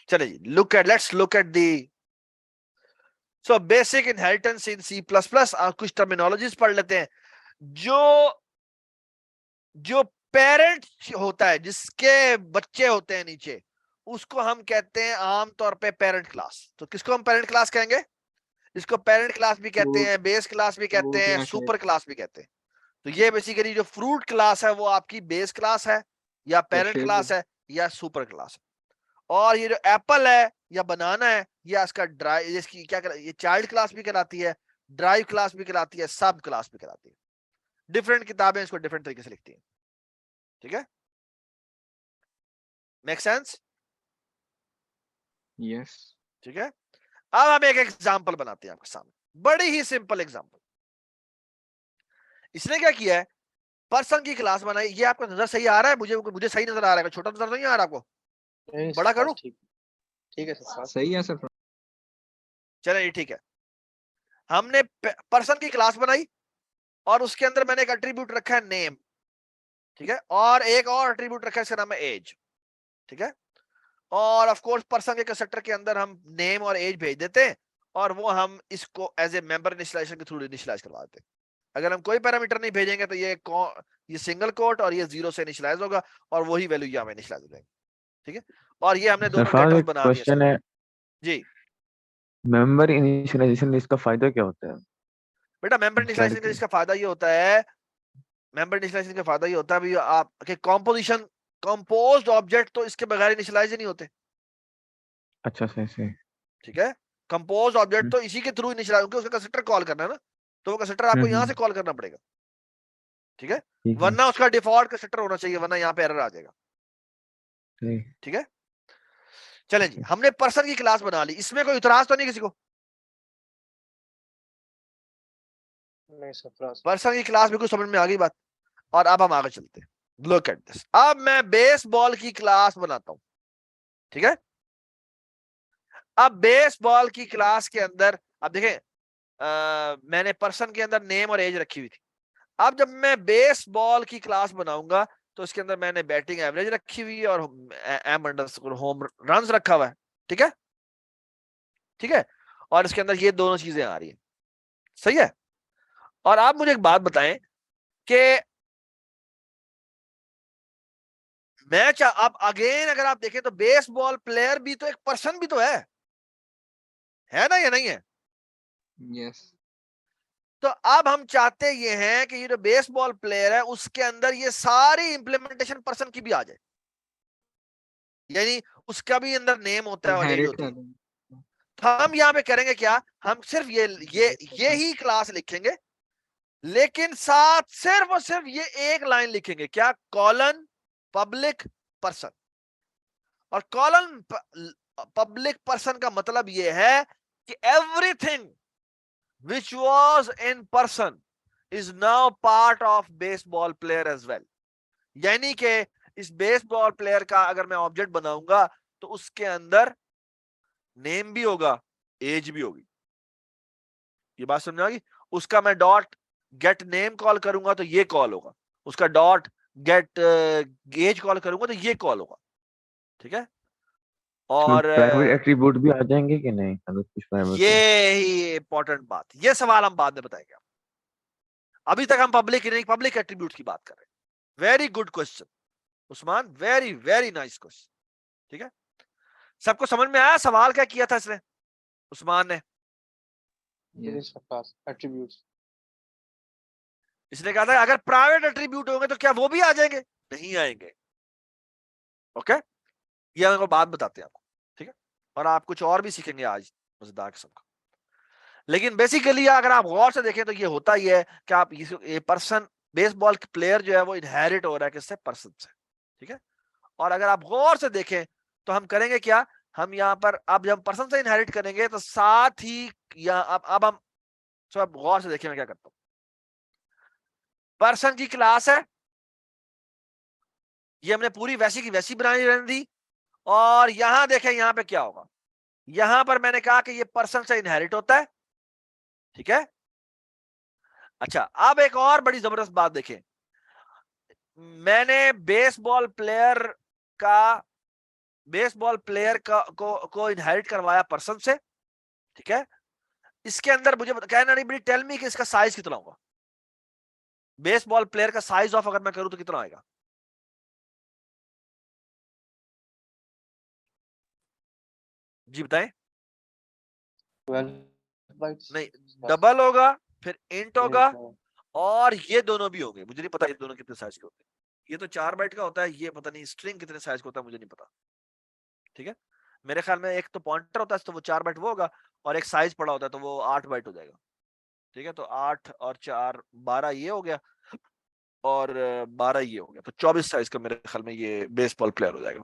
चलिए जी, let's look at the so basic inheritance in C++। कुछ टर्मिनोलॉजीज पढ़ लेते हैं। जो पेरेंट होता है, जिसके बच्चे होते हैं नीचे, उसको हम कहते हैं आमतौर पे पेरेंट क्लास। तो किसको हम पेरेंट क्लास कहेंगे? इसको पेरेंट क्लास भी कहते हैं, बेस क्लास भी कहते हैं, सुपर क्लास भी कहते हैं। तो ये बेसिकली जो फ्रूट क्लास है वो आपकी बेस क्लास है, या पेरेंट क्लास है, या सुपर क्लास है। और ये जो एप्पल है या बनाना है, या इसका ड्राइव, इसकी क्या ये चाइल्ड क्लास भी कहलाती है, ड्राइव क्लास भी कहलाती है, सब क्लास भी कहलाती है। डिफरेंट किताबें इसको डिफरेंट तरीके से लिखती हैं। ठीक है, मेक सेंस? यस। ठीक है, अब हम एक एग्जांपल बनाते हैं आपके सामने, बड़ी ही सिंपल एग्जांपल। इसने क्या किया है, पर्सन की क्लास बनाई। ये आपको नजर सही आ रहा है? मुझे सही नजर आ रहा है, छोटा नजर नहीं आ रहा आपको? बड़ा करूं? ठीक है सर, सही है सर। चलिए ठीक है, हमने पर्सन की क्लास बनाई और उसके अंदर मैंने एक एट्रीब्यूट रखा है नेम। ठीक है, और एक और एट्रीब्यूट रखा है, इसका नाम है एज। ठीक है, और ऑफ कोर्स पर्सन के कंस्ट्रक्टर के अंदर हम नेम और एज भेज देते हैं, और वो हम इसको एज ए मेंबर इनिशियलाइजेशन के थ्रू इनिशियलाइज करवा देते हैं। अगर हम कोई पैरामीटर नहीं भेजेंगे तो ये सिंगल कोट और ये 0 से इनिशियलाइज होगा, और वही वैल्यू यहाँ में इनिशियलाइज हो जाएगी। ठीक है, और ये हमने दोनों गेटर्स बना दिए। क्वेश्चन है जी, मेंबर इनिशियलाइजेशन, इसका फायदा क्या होता है? बेटा मेंबर इनिशियलाइजेशन का इसका फायदा ये होता है, मेंबर इनिशियलाइजेशन का फायदा ये होता है भी आपके कंपोजिशन, कंपोज्ड ऑब्जेक्ट तो इसके बगैर इनिशियलाइज ही नहीं होते। अच्छा सही सही। ठीक है, कंपोज्ड ऑब्जेक्ट तो इसी के थ्रू इनिशियलाइज, क्योंकि उसका कंस्ट्रक्टर कॉल करना है ना, तो वो कंस्ट्रक्टर आपको यहाँ से कॉल करना पड़ेगा। ठीक है, वरना उसका डिफॉल्ट कंस्ट्रक्टर होना चाहिए, वरना यहाँ पे एरर आ जाएगा। ठीक है, चलें जी, हमने पर्सन की क्लास बना ली, इसमें कोई इतराज तो नहीं किसी को? पर्सन की क्लास बिल्कुल समझ में आ गई बात। और अब हम आगे चलते हैं। लुक एट दिस, अब मैं बेसबॉल की क्लास बनाता हूं, ठीक है। अब बेसबॉल की क्लास के अंदर अब देखें, मैंने पर्सन के अंदर नेम और एज रखी हुई थी। अब जब मैं बेसबॉल की क्लास बनाऊंगा तो इसके अंदर मैंने बैटिंग एवरेज रखी हुई है और होम रन्स रखा हुआ है, ठीक है, ठीक है। और इसके अंदर ये दोनों चीजें आ रही है, सही है। और आप मुझे एक बात बताएं कि मैच अब अगेन अगर आप देखें तो बेसबॉल प्लेयर भी तो एक पर्सन भी तो है ना, या नहीं है? यस। तो अब हम चाहते ये हैं कि ये जो बेसबॉल प्लेयर है उसके अंदर ये सारी इंप्लीमेंटेशन पर्सन की भी आ जाए, यानी उसका भी अंदर नेम होता है और एज होती है। तो हम यहाँ पे करेंगे क्या, हम सिर्फ ये ही क्लास लिखेंगे, लेकिन साथ सिर्फ और सिर्फ ये एक लाइन लिखेंगे, क्या, कॉलन पब्लिक पर्सन। और कॉलन पब्लिक पर्सन का मतलब ये है कि everything which was in person is now part of baseball player as well। यानी कि इस बेसबॉल प्लेयर का अगर मैं ऑब्जेक्ट बनाऊंगा तो उसके अंदर नेम भी होगा, एज भी होगी। ये बात समझ आ गई? उसका मैं डॉट गेट नेम कॉल करूंगा तो ये कॉल होगा, उसका डॉट गेट एज कॉल करूंगा तो ये कॉल होगा, ठीक है। और प्राइवेट एट्रीब्यूट भी आ जाएंगे कि नहीं, अगर कुछ प्राइवेट ये ही इंपॉर्टेंट बात, ये सवाल हम बाद में बताएंगे। अभी तक हम पब्लिक एट्रीब्यूट की बात कर रहे हैं। Very good question Usman, very very nice question, ठीक है। सबको समझ में आया सवाल क्या किया था इसने, उस्मान ने? एट्रीब्यूट्स इसने कहा था अगर प्राइवेट एट्रीब्यूट होंगे तो क्या वो भी आ जाएंगे? नहीं आएंगे, ओके। ये हमको बात बताते हैं आपको, ठीक है। और आप कुछ और भी सीखेंगे आज मजेदार किस्म का। लेकिन बेसिकली अगर आप गौर से देखें तो ये होता ही है कि आप ये पर्सन बेसबॉल प्लेयर जो है वो इनहेरिट हो रहा है किससे, पर्सन से, ठीक है। और अगर आप गौर से देखें तो हम करेंगे क्या, हम यहाँ पर अब जब पर्सन से इनहेरिट करेंगे तो साथ ही अब हम सब गौर से देखें, मैं क्या करता हूं, पर्सन की क्लास है, ये हमने पूरी वैसी की वैसी बनानी रहने दी। और यहां देखें यहां पे क्या होगा, यहां पर मैंने कहा कि ये पर्सन से इनहेरिट होता है, ठीक है। अच्छा, अब एक और बड़ी जबरदस्त बात देखें, मैंने बेसबॉल प्लेयर को इनहेरिट करवाया पर्सन से, ठीक है। इसके अंदर मुझे कहना नहीं, बड़ी टेल मी कि इसका साइज कितना होगा, बेसबॉल प्लेयर का साइज ऑफ अगर मैं करूं तो कितना आएगा? जी बताएं। 12 नहीं, डबल होगा, फिर इंट होगा, और ये दोनों भी होंगे। मुझे नहीं पता ये दोनों कितने साइज के होते हैं। ये तो 4 बाइट का होता है, ये पता नहीं स्ट्रिंग कितने साइज का होता है, मुझे नहीं पता, ठीक है। मेरे ख्याल में एक तो पॉइंटर होता है तो वो 4 बाइट वो होगा, और एक साइज पड़ा होता है तो वो 8 बाइट हो जाएगा, ठीक है। तो 8 और 4 12 ये हो गया, और 12 ये हो गया, तो 24 साइज का मेरे ख्याल में ये बेसबॉल प्लेयर हो जाएगा,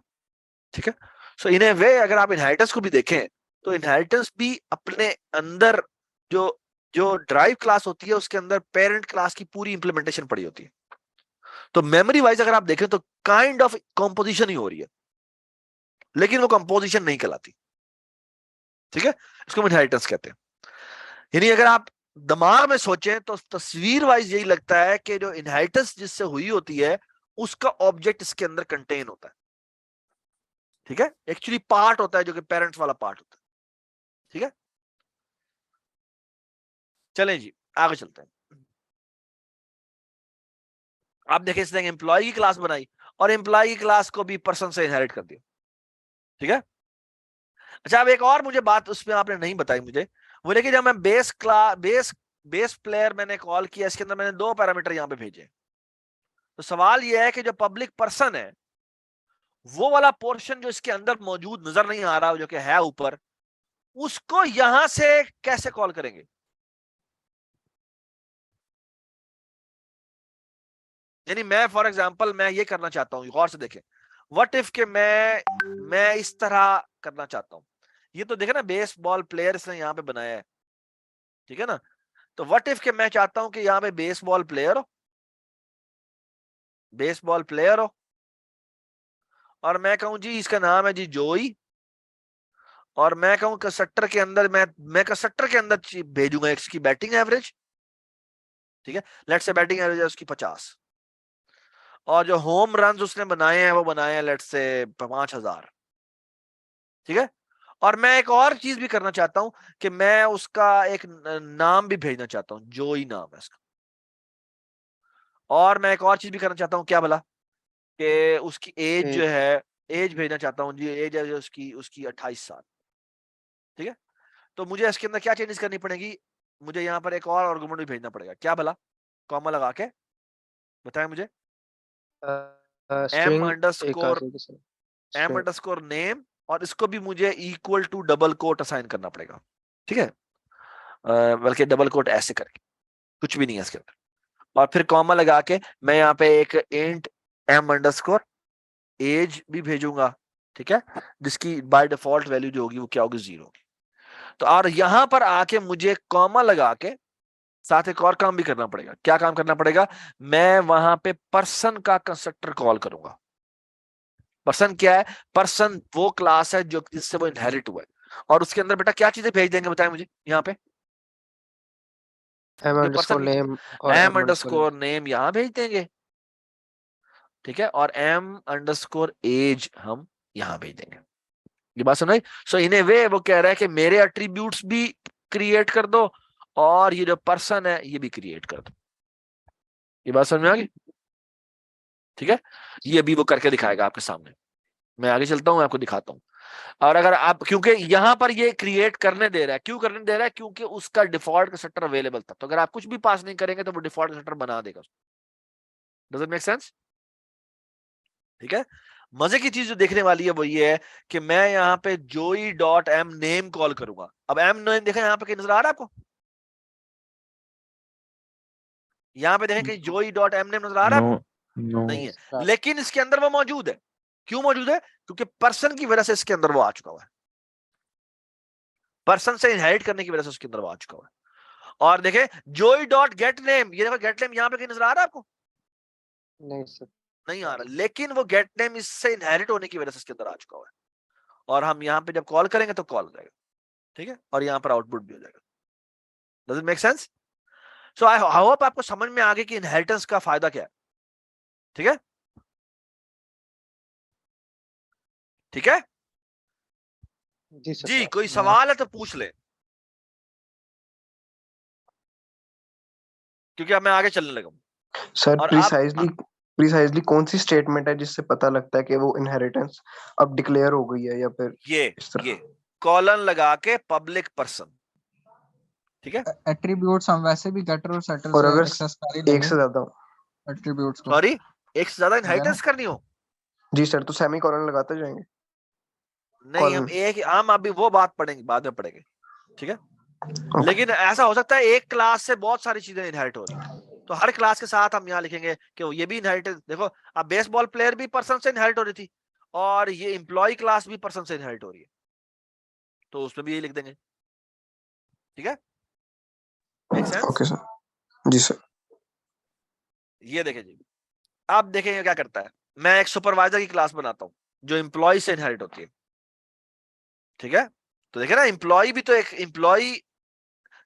ठीक है। सो इन ए वे अगर आप इनहेरिटेंस को भी देखें तो इनहेरिटेंस भी अपने अंदर जो ड्राइव क्लास होती है उसके अंदर पेरेंट क्लास की पूरी इंप्लीमेंटेशन पड़ी होती है। तो मेमोरी वाइज अगर आप देखें तो काइंड ऑफ कंपोजिशन ही हो रही है, लेकिन वो कंपोजिशन नहीं कहलाती, ठीक है। इसको इनहेरिटेंस कहते हैं। यानी अगर आप दिमाग में सोचें तो तस्वीर वाइज यही लगता है कि जो इनहेरिटेंस जिससे हुई होती है उसका ऑब्जेक्ट इसके अंदर कंटेन होता है, ठीक है। एक्चुअली पार्ट होता है जो कि पेरेंट्स वाला पार्ट होता है, ठीक है। चलें जी आगे चलते हैं। आप देखें इसने एम्प्लॉय की क्लास बनाई और एम्प्लॉय की क्लास को भी पर्सन से इनहेरिट कर दिया, ठीक है। अच्छा, अब एक और मुझे बात उसमें आपने नहीं बताई मुझे, वो देखिए जब मैं बेस प्लेयर मैंने कॉल किया, इसके अंदर मैंने 2 पैरामीटर यहां पे भेजे। तो सवाल यह है कि जो पब्लिक पर्सन है वो वाला पोर्शन जो इसके अंदर मौजूद नजर नहीं आ रहा जो कि है ऊपर, उसको यहां से कैसे कॉल करेंगे? यानी मैं फॉर एग्जांपल मैं ये करना चाहता हूं, गौर से देखें, व्हाट इफ के मैं इस तरह करना चाहता हूं। ये तो देखे ना बेसबॉल प्लेयर इसने यहां पे बनाया है, ठीक है ना। तो व्हाट इफ के मैं चाहता हूं कि यहाँ पे बेसबॉल प्लेयर हो, और मैं कहूं जी इसका नाम है जी जोई, और मैं कहूं कंस्ट्रक्टर के अंदर मैं कंस्ट्रक्टर के अंदर भेजूंगा इसकी बैटिंग एवरेज, ठीक है, लेट्स से बैटिंग एवरेज है उसकी 50, और जो होम रन उसने बनाए हैं वो बनाए हैं लेट्स से 5000, ठीक है। और मैं एक और चीज भी करना चाहता हूं कि मैं उसका एक नाम भी भेजना चाहता हूं, जोई नाम है इसका। और मैं एक और चीज भी करना चाहता हूं, क्या भला, कि उसकी एज जो है, एज भेजना चाहता हूं जी, एज है उसकी 28 साल, ठीक है। तो मुझे इसके अंदर क्या चेंजेस करनी पड़ेगी, मुझे यहाँ पर एक और आर्गुमेंट भी भेजना पड़ेगा, क्या भला, कॉमा लगा के बताएं मुझे। एम अंडरस्कोर नेम, और इसको भी मुझे equal to double quote assign करना पड़ेगा, ठीक है। बल्कि डबल कोट ऐसे करके, कुछ भी नहीं है इसके अंदर, और फिर कॉमा लगा के मैं यहाँ पे एक इंट एम अंडरस्कोर एज भी भेजूंगा, ठीक है, जिसकी बाय डिफॉल्ट वैल्यू जो होगी वो क्या होगी, 0 होगी। तो और यहां पर आके मुझे कॉमा लगा के साथ एक और काम भी करना पड़ेगा, क्या काम करना पड़ेगा, मैं वहां पे पर्सन का कंस्ट्रक्टर कॉल करूंगा। पर्सन क्या है, पर्सन वो क्लास है जो जिससे वो इनहेरिट हुआ है, और उसके अंदर बेटा क्या चीजें भेज देंगे बताएं मुझे, यहाँ पे एम अंडरस्कोर नेम यहाँ भेज देंगे, ठीक है, और एम अंडरस्कोर एज हम यहाँ भेज देंगे। ये बात सुनाई। सो इन ए वे वो कह रहा है कि मेरे एट्रीब्यूट्स भी क्रिएट कर दो, और ये जो पर्सन है ये भी क्रिएट कर दो। ये बात समझ में आ गई, ठीक है। ये अभी वो करके दिखाएगा आपके सामने, मैं आगे चलता हूं, मैं आपको दिखाता हूं। और अगर आप, क्योंकि यहां पर ये क्रिएट करने दे रहा है, क्यों करने दे रहा है, क्योंकि उसका डिफॉल्ट कंस्ट्रक्टर अवेलेबल था, तो अगर आप कुछ भी पास नहीं करेंगे तो वो डिफॉल्ट कंस्ट्रक्टर बना देगा। डज इट मेक सेंस, ठीक है। मजे की चीज जो देखने वाली है वो ये है कि मैं यहाँ पे जोई डॉट एम नेम कॉल करूंगा। अब एम नेम देखें यहाँ पे कहीं नजर आ रहा है आपको, यहाँ पे देखें कहीं जोई डॉट एम नेम नजर आ रहा है आपको, नहीं है, लेकिन इसके अंदर वो मौजूद है। क्यों मौजूद है, क्योंकि पर्सन की वजह से इसके अंदर वो आ चुका हुआ है, पर्सन से इनहेरिट करने की वजह से उसके अंदर वो आ चुका हुआ है। और देखें जोई डॉट गेट नेम, ये देखो गेट नेम यहाँ पे कहीं नजर आ रहा है आपको, नहीं सर, नहीं आ रहा, लेकिन वो गेट नेम इससे इनहेरिट होने की वजह से इसके अंदर आ चुका हुआ है, और हम यहाँ पे जब कॉल करेंगे तो कॉल हो जाएगा, ठीक है, और यहाँ पर आउटपुट भी हो जाएगा। Does it make sense? So I hope आपको समझ में आ गया कि इनहेरिटेंस का फायदा क्या है, ठीक है, ठीक है जी। कोई सवाल है तो पूछ ले, क्योंकि अब मैं आगे चलने लगा हूं। सर और प्रिसाइजली कौन सी स्टेटमेंट है जिससे पता लगता है कि वो इनहेरिटेंस अब डिक्लेयर हो गई है, या फिर ये कॉलन लगा के पब्लिक पर्सन, ठीक है। एट्रीब्यूट्स हम वैसे भी गेटर और सेटर और से अगर एक्सेस कर ही लेंगे एक से ज्यादा एट्रीब्यूट्स को, सॉरी एक से ज्यादा इनहेरिटेंस करनी हो, जी सर, तो सेमीकोलन लगाते जाएंगे। नहीं हम अभी वो बात पढ़ेंगे, बाद में पढ़ेंगे, ठीक है। लेकिन ऐसा हो सकता है एक क्लास से बहुत सारी चीजें इनहेरिट हो रही है, तो हर क्लास के साथ हम यहाँ लिखेंगे कि ये भी इनहेरिटेंस। देखो अब बेसबॉल प्लेयर भी पर्सन से इनहेरिट हो रही थी, और ये एम्प्लॉय क्लास भी पर्सन से इनहेरिट हो रही है, तो उसमें भी ये लिख देंगे, ठीक है। Make sense? ओके सर, जी सर। ये देखें जी, आप देखेंगे क्या करता है, मैं एक सुपरवाइजर की क्लास बनाता हूं जो एम्प्लॉय से इनहेरिट होती है, ठीक है। तो देखे ना, एम्प्लॉय भी तो एक एम्प्लॉय,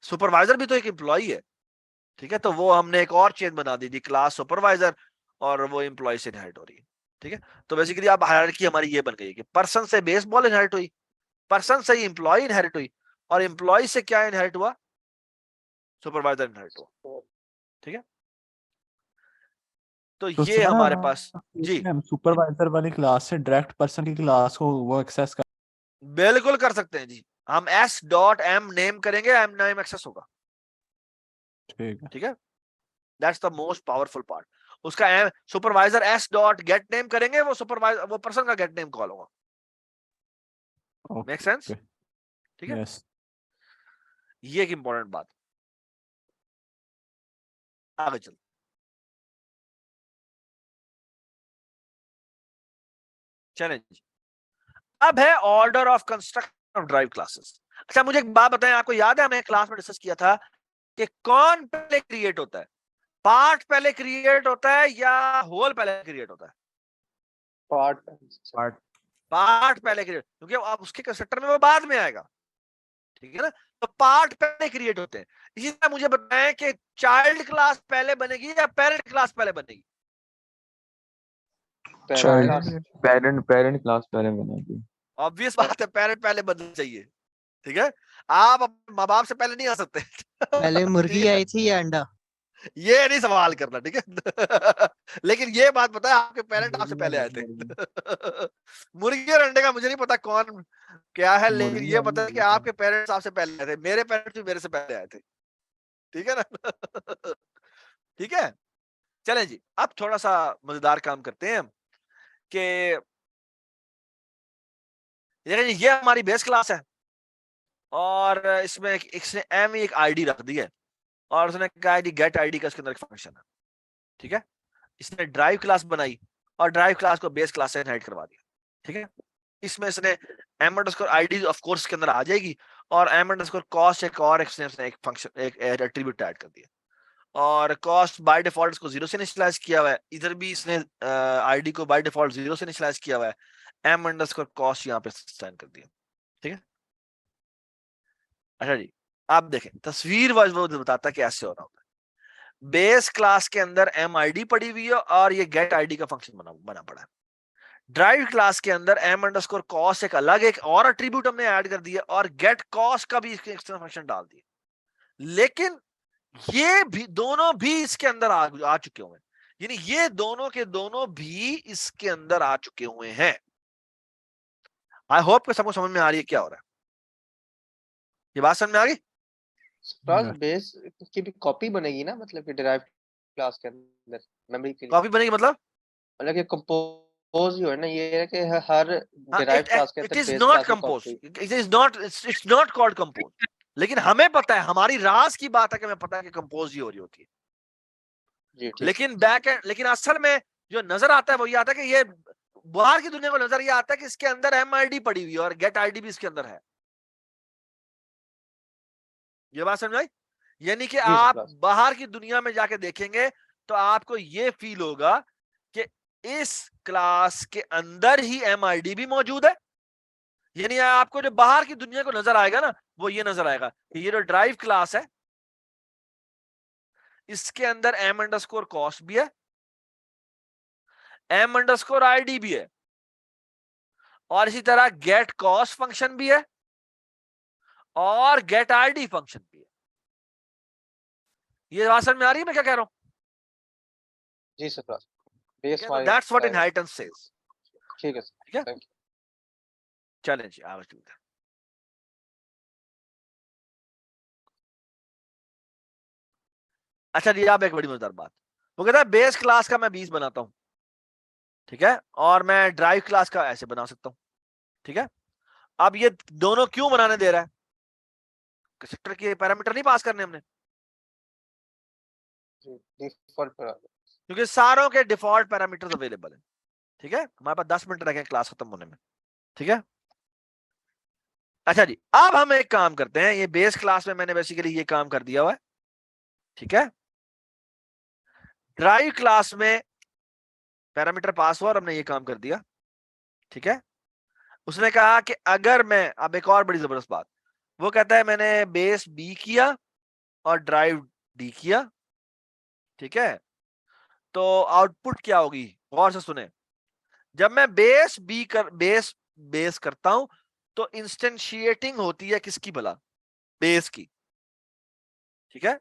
सुपरवाइजर भी तो एक एम्प्लॉय है, ठीक है। तो वो हमने एक और चेन बना दी थी, क्लास सुपरवाइजर, और वो एम्प्लॉय से इनहेरिट हो रही है, ठीक है। तो बेसिकली अब हायरार्की हमारी ये बन गई है कि पर्सन से बेसबॉल इनहेरिट हुई, पर्सन से एम्प्लॉय इनहेरिट हुई, और एम्प्लॉय से क्या इनहेरिट हुआ, सुपरवाइजर इनहेरिट हुआ, ठीक है। तो ये हमारे पास जी सुपरवाइजर वाली क्लास से डायरेक्ट पर्सन की क्लास को वो एक्सेस कर, बिल्कुल कर सकते हैं जी। हम s.m नेम करेंगे, एम नेम एक्सेस होगा, ठीक है। That's the most powerful part. उसका सुपरवाइजर s.get नेम करेंगे, वो सुपरवाइजर वो पर्सन का गेट नेम कॉल होगा। मेक सेंस, ठीक है। ये एक इंपॉर्टेंट बात। आगे चल, चलें जी। अब है order of construction of drive classes. अच्छा मुझे एक बात बताएं, आपको याद है हमें क्लास में डिस्कस किया था कि कौन पहले क्रिएट होता है, पार्ट पहले क्रिएट होता है या होल पहले क्रिएट होता है? पार्ट पहले क्रिएट, क्योंकि अब उसके कंस्ट्रक्टर में वो बाद में आएगा, ठीक है ना। तो पार्ट पहले क्रिएट होते हैं। इसी तरह मुझे बताएं कि चाइल्ड क्लास पहले बनेगी या पेरेंट क्लास पहले बनेगी? पेरेंट क्लास पहले बनेगी। ऑब्वियस बात है, पेरेंट पहले बनना चाहिए, ठीक है। आप अपने माँ बाप से पहले नहीं आ सकते। पहले मुर्गी आई थी या अंडा? ये नहीं सवाल करना, ठीक है। लेकिन ये बात पता है, आपके पेरेंट आपसे पहले आए थे। मुर्गी और अंडे का मुझे नहीं पता कौन क्या है, लेकिन ये पता है कि आपके पेरेंट्स आपसे पहले आए थे। मेरे पेरेंट्स भी मेरे से पहले आए थे, ठीक है ना। ठीक है, चलें जी, अब थोड़ा सा मजेदार काम करते हैं कि ये हमारी बेस क्लास है और इसमें इसने एम एक आईडी रख दी है और उसने कहा आईडी गेट आईडी का इसके अंदर एक फंक्शन है, ठीक है। इसने ड्राइव क्लास बनाई और ड्राइव क्लास को बेस क्लास से इनहेरिट करवा दिया, ठीक है। इसमें इसने M underscore ID of course के अंदर आ जाएगी और एम अंडरस्कोर कॉस्ट एक और इसने एक फंक्शन एक एट्रीब्यूट ऐड कर दिया और कॉस्ट बाय डिफॉल्ट इसको 0 से इनिशियलाइज किया हुआ है। इधर भी इसने आईडी को बाय डिफॉल्ट 0 से इनिशियलाइज किया हुआ है, एम अंडरस्कोर कॉस्ट यहाँ पे साइन कर दिया, ठीक है। अच्छा जी, आप देखें तस्वीर वाइज वो बताता है कि ऐसे हो रहा होता है। बेस क्लास के अंदर एम आईडी पड़ी हुई है और ये गेट आईडी का फंक्शन बना पड़ा है। ड्राइव क्लास के अंदर एम अंडरस्कोर कॉस्ट एक अलग एक और एट्रीब्यूट हमने ऐड कर दिया और गेट कॉस्ट का भी एक्सटर्नल फंक्शन डाल दिया। लेकिन ये भी दोनों भी इसके अंदर आ चुके हुए हैं, यानी ये दोनों के दोनों भी इसके अंदर आ चुके हुए हैं। आई होप कि सबको समझ में आ रही है क्या हो रहा है, ये बात समझ में आ गई? बेस की भी कॉपी बनेगी ना, मतलब कि डिराइव क्लास के अंदर मेमोरी के लिए कॉपी बनेगी मतलब कि कंपोज ही हो ना, ये है कि हर डिराइव क्लास के अंदर it is base not class की compose, copy. It's not called compose. लेकिन हमें पता है, हमारी राज की बात है कि हमें पता है कि कंपोज ही हो रही होती है जी, ठीक। लेकिन बैक एंड, लेकिन असल में जो नजर आता है वो ये आता है कि ये बाहर की दुनिया को नजर ये आता है कि इसके अंदर एम आईडी पड़ी हुई है और गेट आईडी भी इसके अंदर है। ये बात समझ आई? यानी कि आप बाहर की दुनिया में जाके देखेंगे तो आपको ये फील होगा कि इस क्लास के अंदर ही एम आईडी भी मौजूद है। यानी आपको जो बाहर की दुनिया को नजर आएगा ना, वो ये नजर आएगा कि ये जो ड्राइव क्लास है इसके अंदर एम अंडरस्कोर कॉस्ट भी है, एम अंडरस्कोर आईडी भी है और इसी तरह गेट कॉस्ट फंक्शन भी है और गेट आईडी फंक्शन भी है। ये बात समझ में आ रही है मैं क्या कह रहा हूं? जी sir, that's what inheritance says. ठीक है सर, ठीक है, थैंक यू। चलें जी आगे चलते हैं। अच्छा जी, आप एक बड़ी मजेदार बात, वो कहता है बेस क्लास का मैं 20 बनाता हूं, ठीक है, और मैं ड्राइव क्लास का ऐसे बना सकता हूं, ठीक है। अब ये दोनों क्यों बनाने दे रहा है? कंस्ट्रक्टर के पैरामीटर नहीं पास करने हमने, क्योंकि सारों के डिफॉल्ट पैरामीटर्स अवेलेबल हैं, ठीक है। हमारे पास 10 मिनट रह गए क्लास खत्म होने में, ठीक है। अच्छा जी, अब हम एक काम करते हैं, ये बेस क्लास में मैंने बेसिकली ये काम कर दिया हुआ है, ठीक है। ड्राइव क्लास में पैरामीटर पास हुआ और हमने ये काम कर दिया, ठीक है। उसने कहा कि अगर मैं, अब एक और बड़ी जबरदस्त बात, वो कहता है मैंने बेस बी किया और ड्राइव डी किया, ठीक है, तो आउटपुट क्या होगी? गौर से सुने। जब मैं बेस बी कर बेस करता हूं तो इंस्टेंशिएटिंग होती है किसकी भला? बेस की, ठीक है।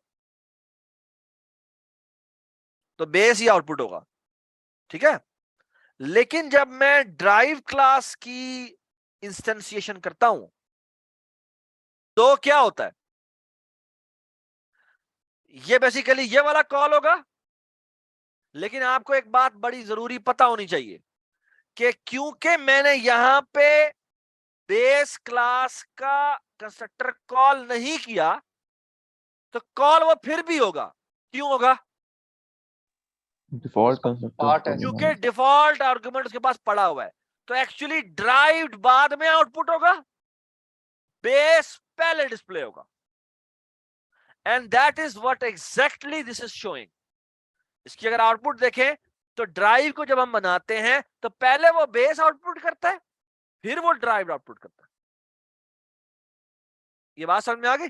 तो बेस ही आउटपुट होगा, ठीक है। लेकिन जब मैं ड्राइव क्लास की इंस्टेंशिएशन करता हूं तो क्या होता है? ये बेसिकली ये वाला कॉल होगा। लेकिन आपको एक बात बड़ी जरूरी पता होनी चाहिए कि क्योंकि मैंने यहां पे बेस क्लास का कंस्ट्रक्टर कॉल नहीं किया तो कॉल वो फिर भी होगा। क्यों होगा? डिफॉल्ट कंस्ट्रक्टर, क्योंकि डिफॉल्ट आर्गुमेंट उसके पास पड़ा हुआ है। तो एक्चुअली ड्राइव्ड बाद में आउटपुट होगा, बेस पहले डिस्प्ले होगा। And that is what exactly this is showing. इसकी अगर आउटपुट देखें तो ड्राइव को जब हम बनाते हैं तो पहले वो बेस आउटपुट करता है, फिर वो ड्राइव आउटपुट करता है। ये बात समझ में आ गई?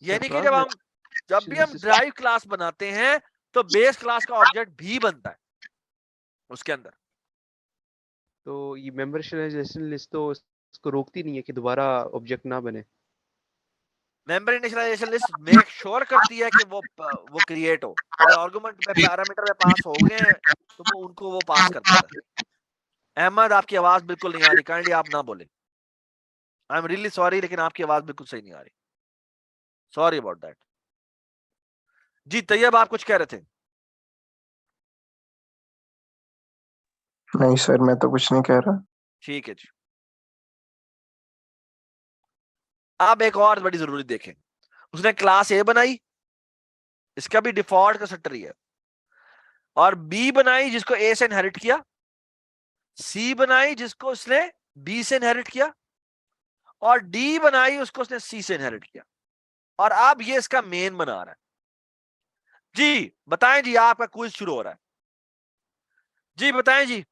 यानी कि जब भी हम ड्राइव क्लास बनाते हैं तो बेस क्लास का ऑब्जेक्ट भी बनता है उसके अंदर। तो ये मेंबर इनिशियलाइजेशन लिस्ट तो इसको रोकती नहीं है कि दोबारा ऑब्जेक्ट ना बने। Member initialization list make sure करती है कि वो क्रिएट हो। अगर आर्गुमेंट में पैरामीटर में पास हो गए हैं तो वो उनको वो पास करता है। अहमद आपकी आवाज बिल्कुल नहीं आ रही, काइंडली आप ना बोले। आई एम रियली सॉरी, लेकिन आपकी आवाज बिल्कुल सही नहीं आ रही। Sorry about that. जी तैयब आप कुछ कह रहे थे? नहीं सर, मैं तो कुछ नहीं कह रहा। ठीक है जी। अब एक और बड़ी जरूरी देखें, उसने क्लास ए बनाई, इसका भी डिफॉल्ट कंस्ट्रक्टर ही है, और बी बनाई जिसको ए से इनहेरिट किया, सी बनाई जिसको उसने बी से इनहेरिट किया, और डी बनाई उसको उसने सी से इनहेरिट किया। और अब ये इसका मेन बना रहा है। जी बताएं जी, आपका क्विज शुरू हो रहा है। जी बताएं जी।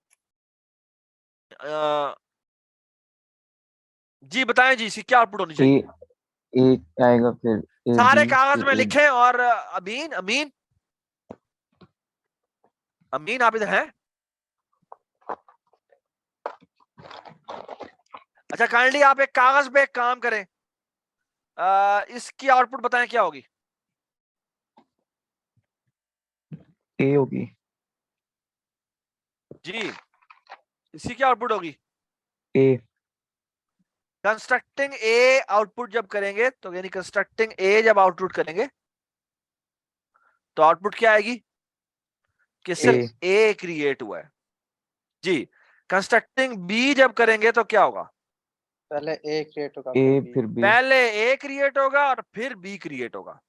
जी बताएं जी, इसकी क्या आउटपुट होनी चाहिए? एक आएगा फिर सारे कागज में लिखें। और अमीन आप इधर हैं? अच्छा काइंडली आप एक कागज पे एक काम करें, इसकी आउटपुट बताएं क्या होगी? ए होगी। जी इसकी क्या आउटपुट होगी? ए। कंस्ट्रक्टिंग ए आउटपुट जब करेंगे तो यानी कंस्ट्रक्टिंग ए जब आउटपुट करेंगे तो आउटपुट क्या आएगी? कि सिर्फ ए क्रिएट हुआ है। जी कंस्ट्रक्टिंग बी जब करेंगे तो क्या होगा? पहले ए क्रिएट होगा, फिर बी। पहले ए क्रिएट होगा और फिर बी क्रिएट होगा।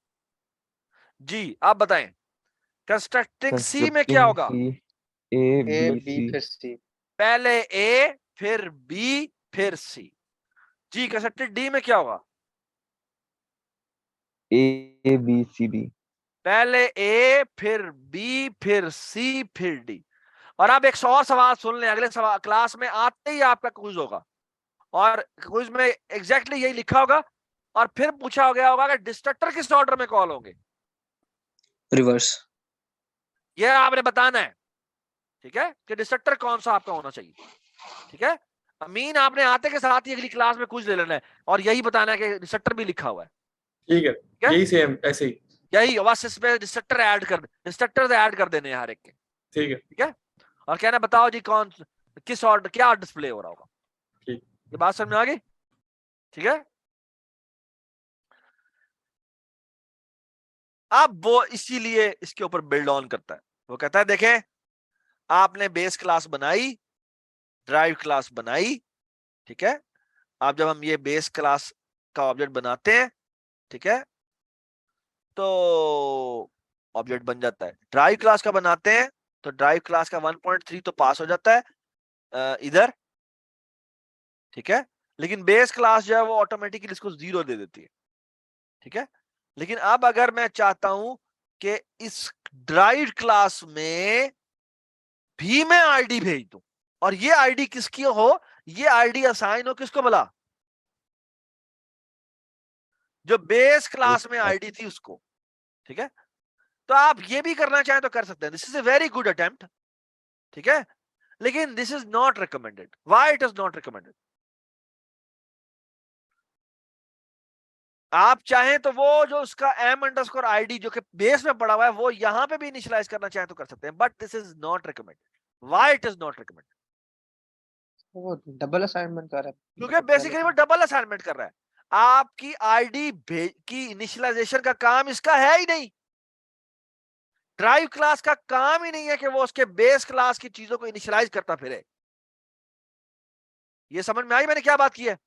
जी आप बताएं कंस्ट्रक्टिंग सी में क्या होगा? ए बी फिर सी। पहले ए फिर बी फिर सी। जी कंस्ट्रक्टेड डी में क्या होगा? A B C D. पहले ए फिर बी फिर सी फिर डी। और आप एक और सवाल सुन लें, अगले सवाल क्लास में आते ही आपका क्विज होगा, और क्विज में एग्जैक्टली यही लिखा होगा, और फिर पूछा गया होगा कि डिस्ट्रक्टर किस ऑर्डर में कॉल होंगे? रिवर्स। ये आपने बताना है, ठीक है, कि डिस्ट्रक्टर कौन सा आपका होना चाहिए। ठीक है अमीन, आपने आते के साथ ही अगली क्लास में क्विज ले लेना है और यही बताना है कि डिस्ट्रक्टर भी लिखा हुआ है। ठीक है, यही सेम ऐसे ही, यही बस इसमें डिस्ट्रक्टर ऐड कर देने हर एक के। ठीक है और कहना बताओ जी कौन किस ऑर्डर क्या डिस्प्ले हो रहा होगा। ठीक, ये बात समझ में आ गई? ठीक है अब वो इसीलिए इसके ऊपर बिल्ड ऑन करता है। वो कहता है देखें आपने बेस क्लास बनाई, ड्राइव क्लास बनाई, ठीक है। अब जब हम ये बेस क्लास का ऑब्जेक्ट बनाते हैं, ठीक है, तो ऑब्जेक्ट बन जाता है। ड्राइव क्लास का बनाते हैं तो ड्राइव क्लास का 1.3 तो पास हो जाता है इधर, ठीक है, लेकिन बेस क्लास जो है वो ऑटोमेटिकली इसको 0 दे देती है। ठीक है लेकिन अब अगर मैं चाहता हूं कि इस ड्राइव क्लास में भी मैं आईडी भेज दूं, और ये आईडी किसकी हो? ये आईडी असाइन हो किसको भला? जो बेस क्लास में आईडी थी उसको। ठीक है तो आप ये भी करना चाहें तो कर सकते हैं। This is a very good attempt, ठीक है, लेकिन this is not recommended. Why it is not recommended? आप चाहें तो वो जो उसका m_id जो कि बेस में पड़ा हुआ है वो यहां पे भी इनिशियलाइज करना चाहें तो कर सकते हैं, but this is not recommended. Why it is not recommended? वो डबल असाइनमेंट कर रहा है, क्योंकि बेसिकली वो डबल असाइनमेंट कर रहा है। आपकी आईडी की इनिशियलाइजेशन का काम इसका है ही नहीं। ड्राइव क्लास का काम ही नहीं है कि वो उसके बेस क्लास की चीजों को इनिशियलाइज करता फिरे। ये समझ में आई मैंने क्या बात की है?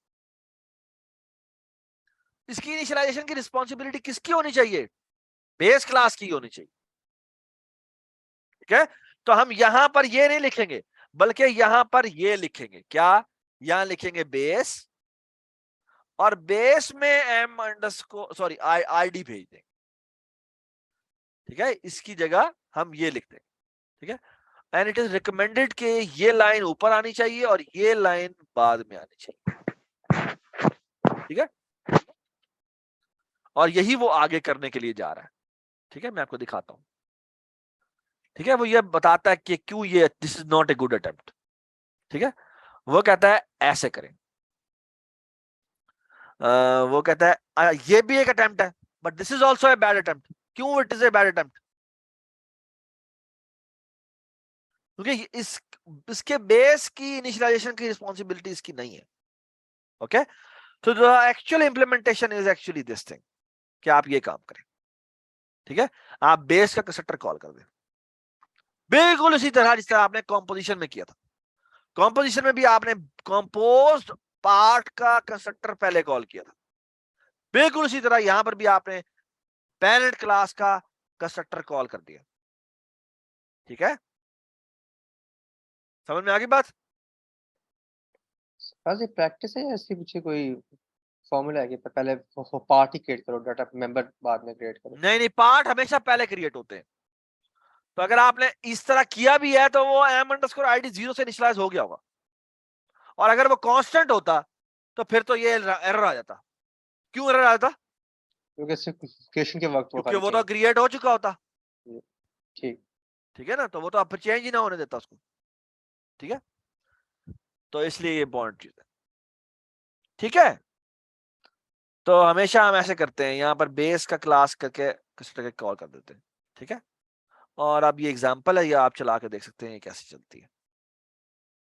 इसकी इनिशियलाइजेशन की रिस्पॉन्सिबिलिटी किसकी होनी चाहिए? बेस क्लास की होनी चाहिए। ठीक है तो हम यहां पर ये नहीं लिखेंगे, बल्कि यहां पर ये लिखेंगे। क्या? यहां लिखेंगे बेस और बेस में id भेज देंगे। ठीक है, इसकी जगह हम ये लिख देंगे। ठीक है, एंड इट इज रिकमेंडेड कि ये लाइन ऊपर आनी चाहिए और ये लाइन बाद में आनी चाहिए। ठीक है, और यही वो आगे करने के लिए जा रहा है। ठीक है, मैं आपको दिखाता हूं। ठीक है, वो ये बताता है कि क्यों ये this is not a good attempt. ठीक है, वो कहता है ऐसे करें। वो कहता है ये भी एक अटेम्प्ट है, but this is also a bad attempt. क्यों it is a bad attempt? क्योंकि इसके बेस की इनिशियलाइजेशन की रिस्पॉन्सिबिलिटी इसकी नहीं है। ओके, तो the actual implementation is actually this thing कि आप ये काम करें। ठीक है, आप बेस का कंस्ट्रक्टर कॉल कर दें, बिल्कुल इसी तरह जिस तरह आपने कॉम्पोजिशन में किया था। कॉम्पोजिशन में भी आपने कंपोज्ड पार्ट का कंस्ट्रक्टर पहले कॉल किया था, बिल्कुल इसी तरह यहां पर भी आपने पेरेंट क्लास का कंस्ट्रक्टर कॉल कर दिया। ठीक है, समझ में आ गई बात? ये प्रैक्टिस है या ऐसी कुछ कोई फॉर्मूला है कि पहले पार्ट ही क्रिएट करो, डाटा मेंबर बाद में क्रिएट करो? नहीं, पार्ट हमेशा पहले क्रिएट होते हैं। तो अगर आपने इस तरह किया भी है तो वो m_id 0 से इनिशियलाइज हो गया होगा, और अगर वो कांस्टेंट होता तो फिर तो ये एरर आ जाता। क्यों एरर आ जाता? क्योंकि क्रिएशन के वक्त क्योंकि वो तो क्रिएट हो चुका होता। ठीक है ना, तो वो तो आप चेंज ही ना होने देता उसको। ठीक है, तो इसलिए ये इंपॉर्टेंट चीज है। ठीक है, तो हमेशा हम ऐसे करते हैं, यहाँ पर बेस का क्लास करके कंस्ट्रक्टर कॉल कर देते हैं। ठीक है, और अब ये एग्जांपल है, ये आप चला के देख सकते हैं ये कैसे चलती है।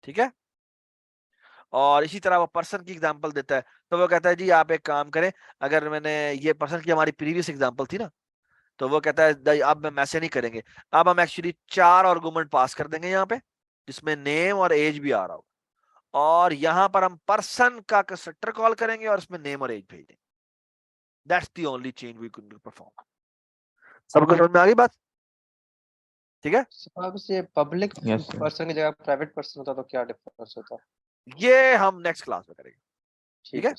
ठीक है, और इसी तरह वो पर्सन की एग्जांपल देता है, तो वो कहता है जी आप एक काम करें, अगर मैंने ये पर्सन की हमारी प्रीवियस एग्जांपल थी ना, तो वो कहता है अब हम ऐसे नहीं करेंगे, अब हम एक्चुअली 4 आर्गुमेंट पास कर देंगे यहाँ पे, जिसमें नेम और एज भी आ रहा हो, और यहाँ पर हम पर्सन का कंस्ट्रक्टर कॉल करेंगे और उसमें नेम और एज भेज देंगे। That's the only change we can perform. सबको समझ में आ गई बात? ठीक है, से पब्लिक पर्सन की जगह प्राइवेट पर्सन होता तो क्या डिफरेंस होता? ये हम नेक्स्ट क्लास में करेंगे। ठीक है, है,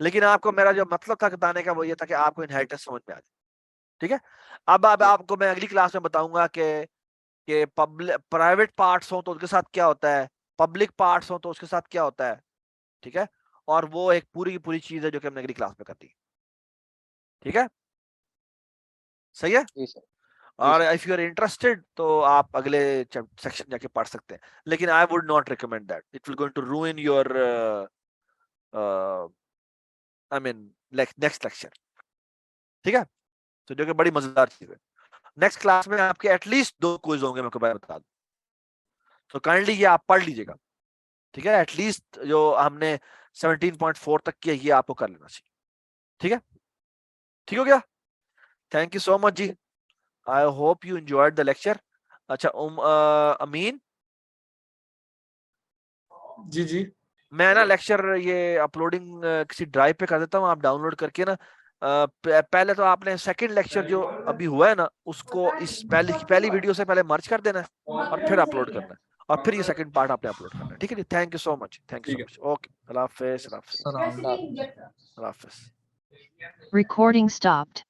लेकिन आपको मेरा जो मतलब था बताने का वो ये था कि आपको इनहेरिटेंस समझ में आ जाए। ठीक है, अब आपको मैं अगली क्लास में बताऊंगा कि पब्लिक प्राइवेट पार्ट्स हो तो उसके साथ क्या होता है, पब्लिक पार्ट्स हो तो उसके साथ क्या होता है। ठीक है, और वो एक पूरी की पूरी चीज है जो कि हमने अगली क्लास में कर दी। ठीक है, सही है? और इफ यू आर इंटरेस्टेड तो आप अगले सेक्शन जाके पढ़ सकते हैं, लेकिन I would not recommend that, it will going to ruin your I mean next lecture. ठीक है, तो जो कि बड़ी मजेदार चीज है। नेक्स्ट क्लास में आपके एटलीस्ट 2 क्विज होंगे, मैं आपको बता दूं, तो काइंडली ये आप पढ़ लीजिएगा। ठीक है, एटलीस्ट जो हमने 17.4 तक किया ये आपको कर लेना चाहिए। ठीक है, ठीक हो गया? थैंक यू सो मच जी, I hope you enjoyed the lecture. अच्छा अमीन जी मैं ना लेक्चर ये अपलोडिंग किसी ड्राइव पे कर देता हूँ, आप डाउनलोड करके ना पहले तो आपने सेकंड लेक्चर जो अभी हुआ है ना उसको इस पहली वीडियो से पहले मर्ज कर देना है और फिर अपलोड करना है, और फिर ये सेकंड पार्ट आपने अपलोड करना है। ठीक है जी, thank you so much, thank you so much. Okay, अल्लाह हाफिज़। Recording stopped.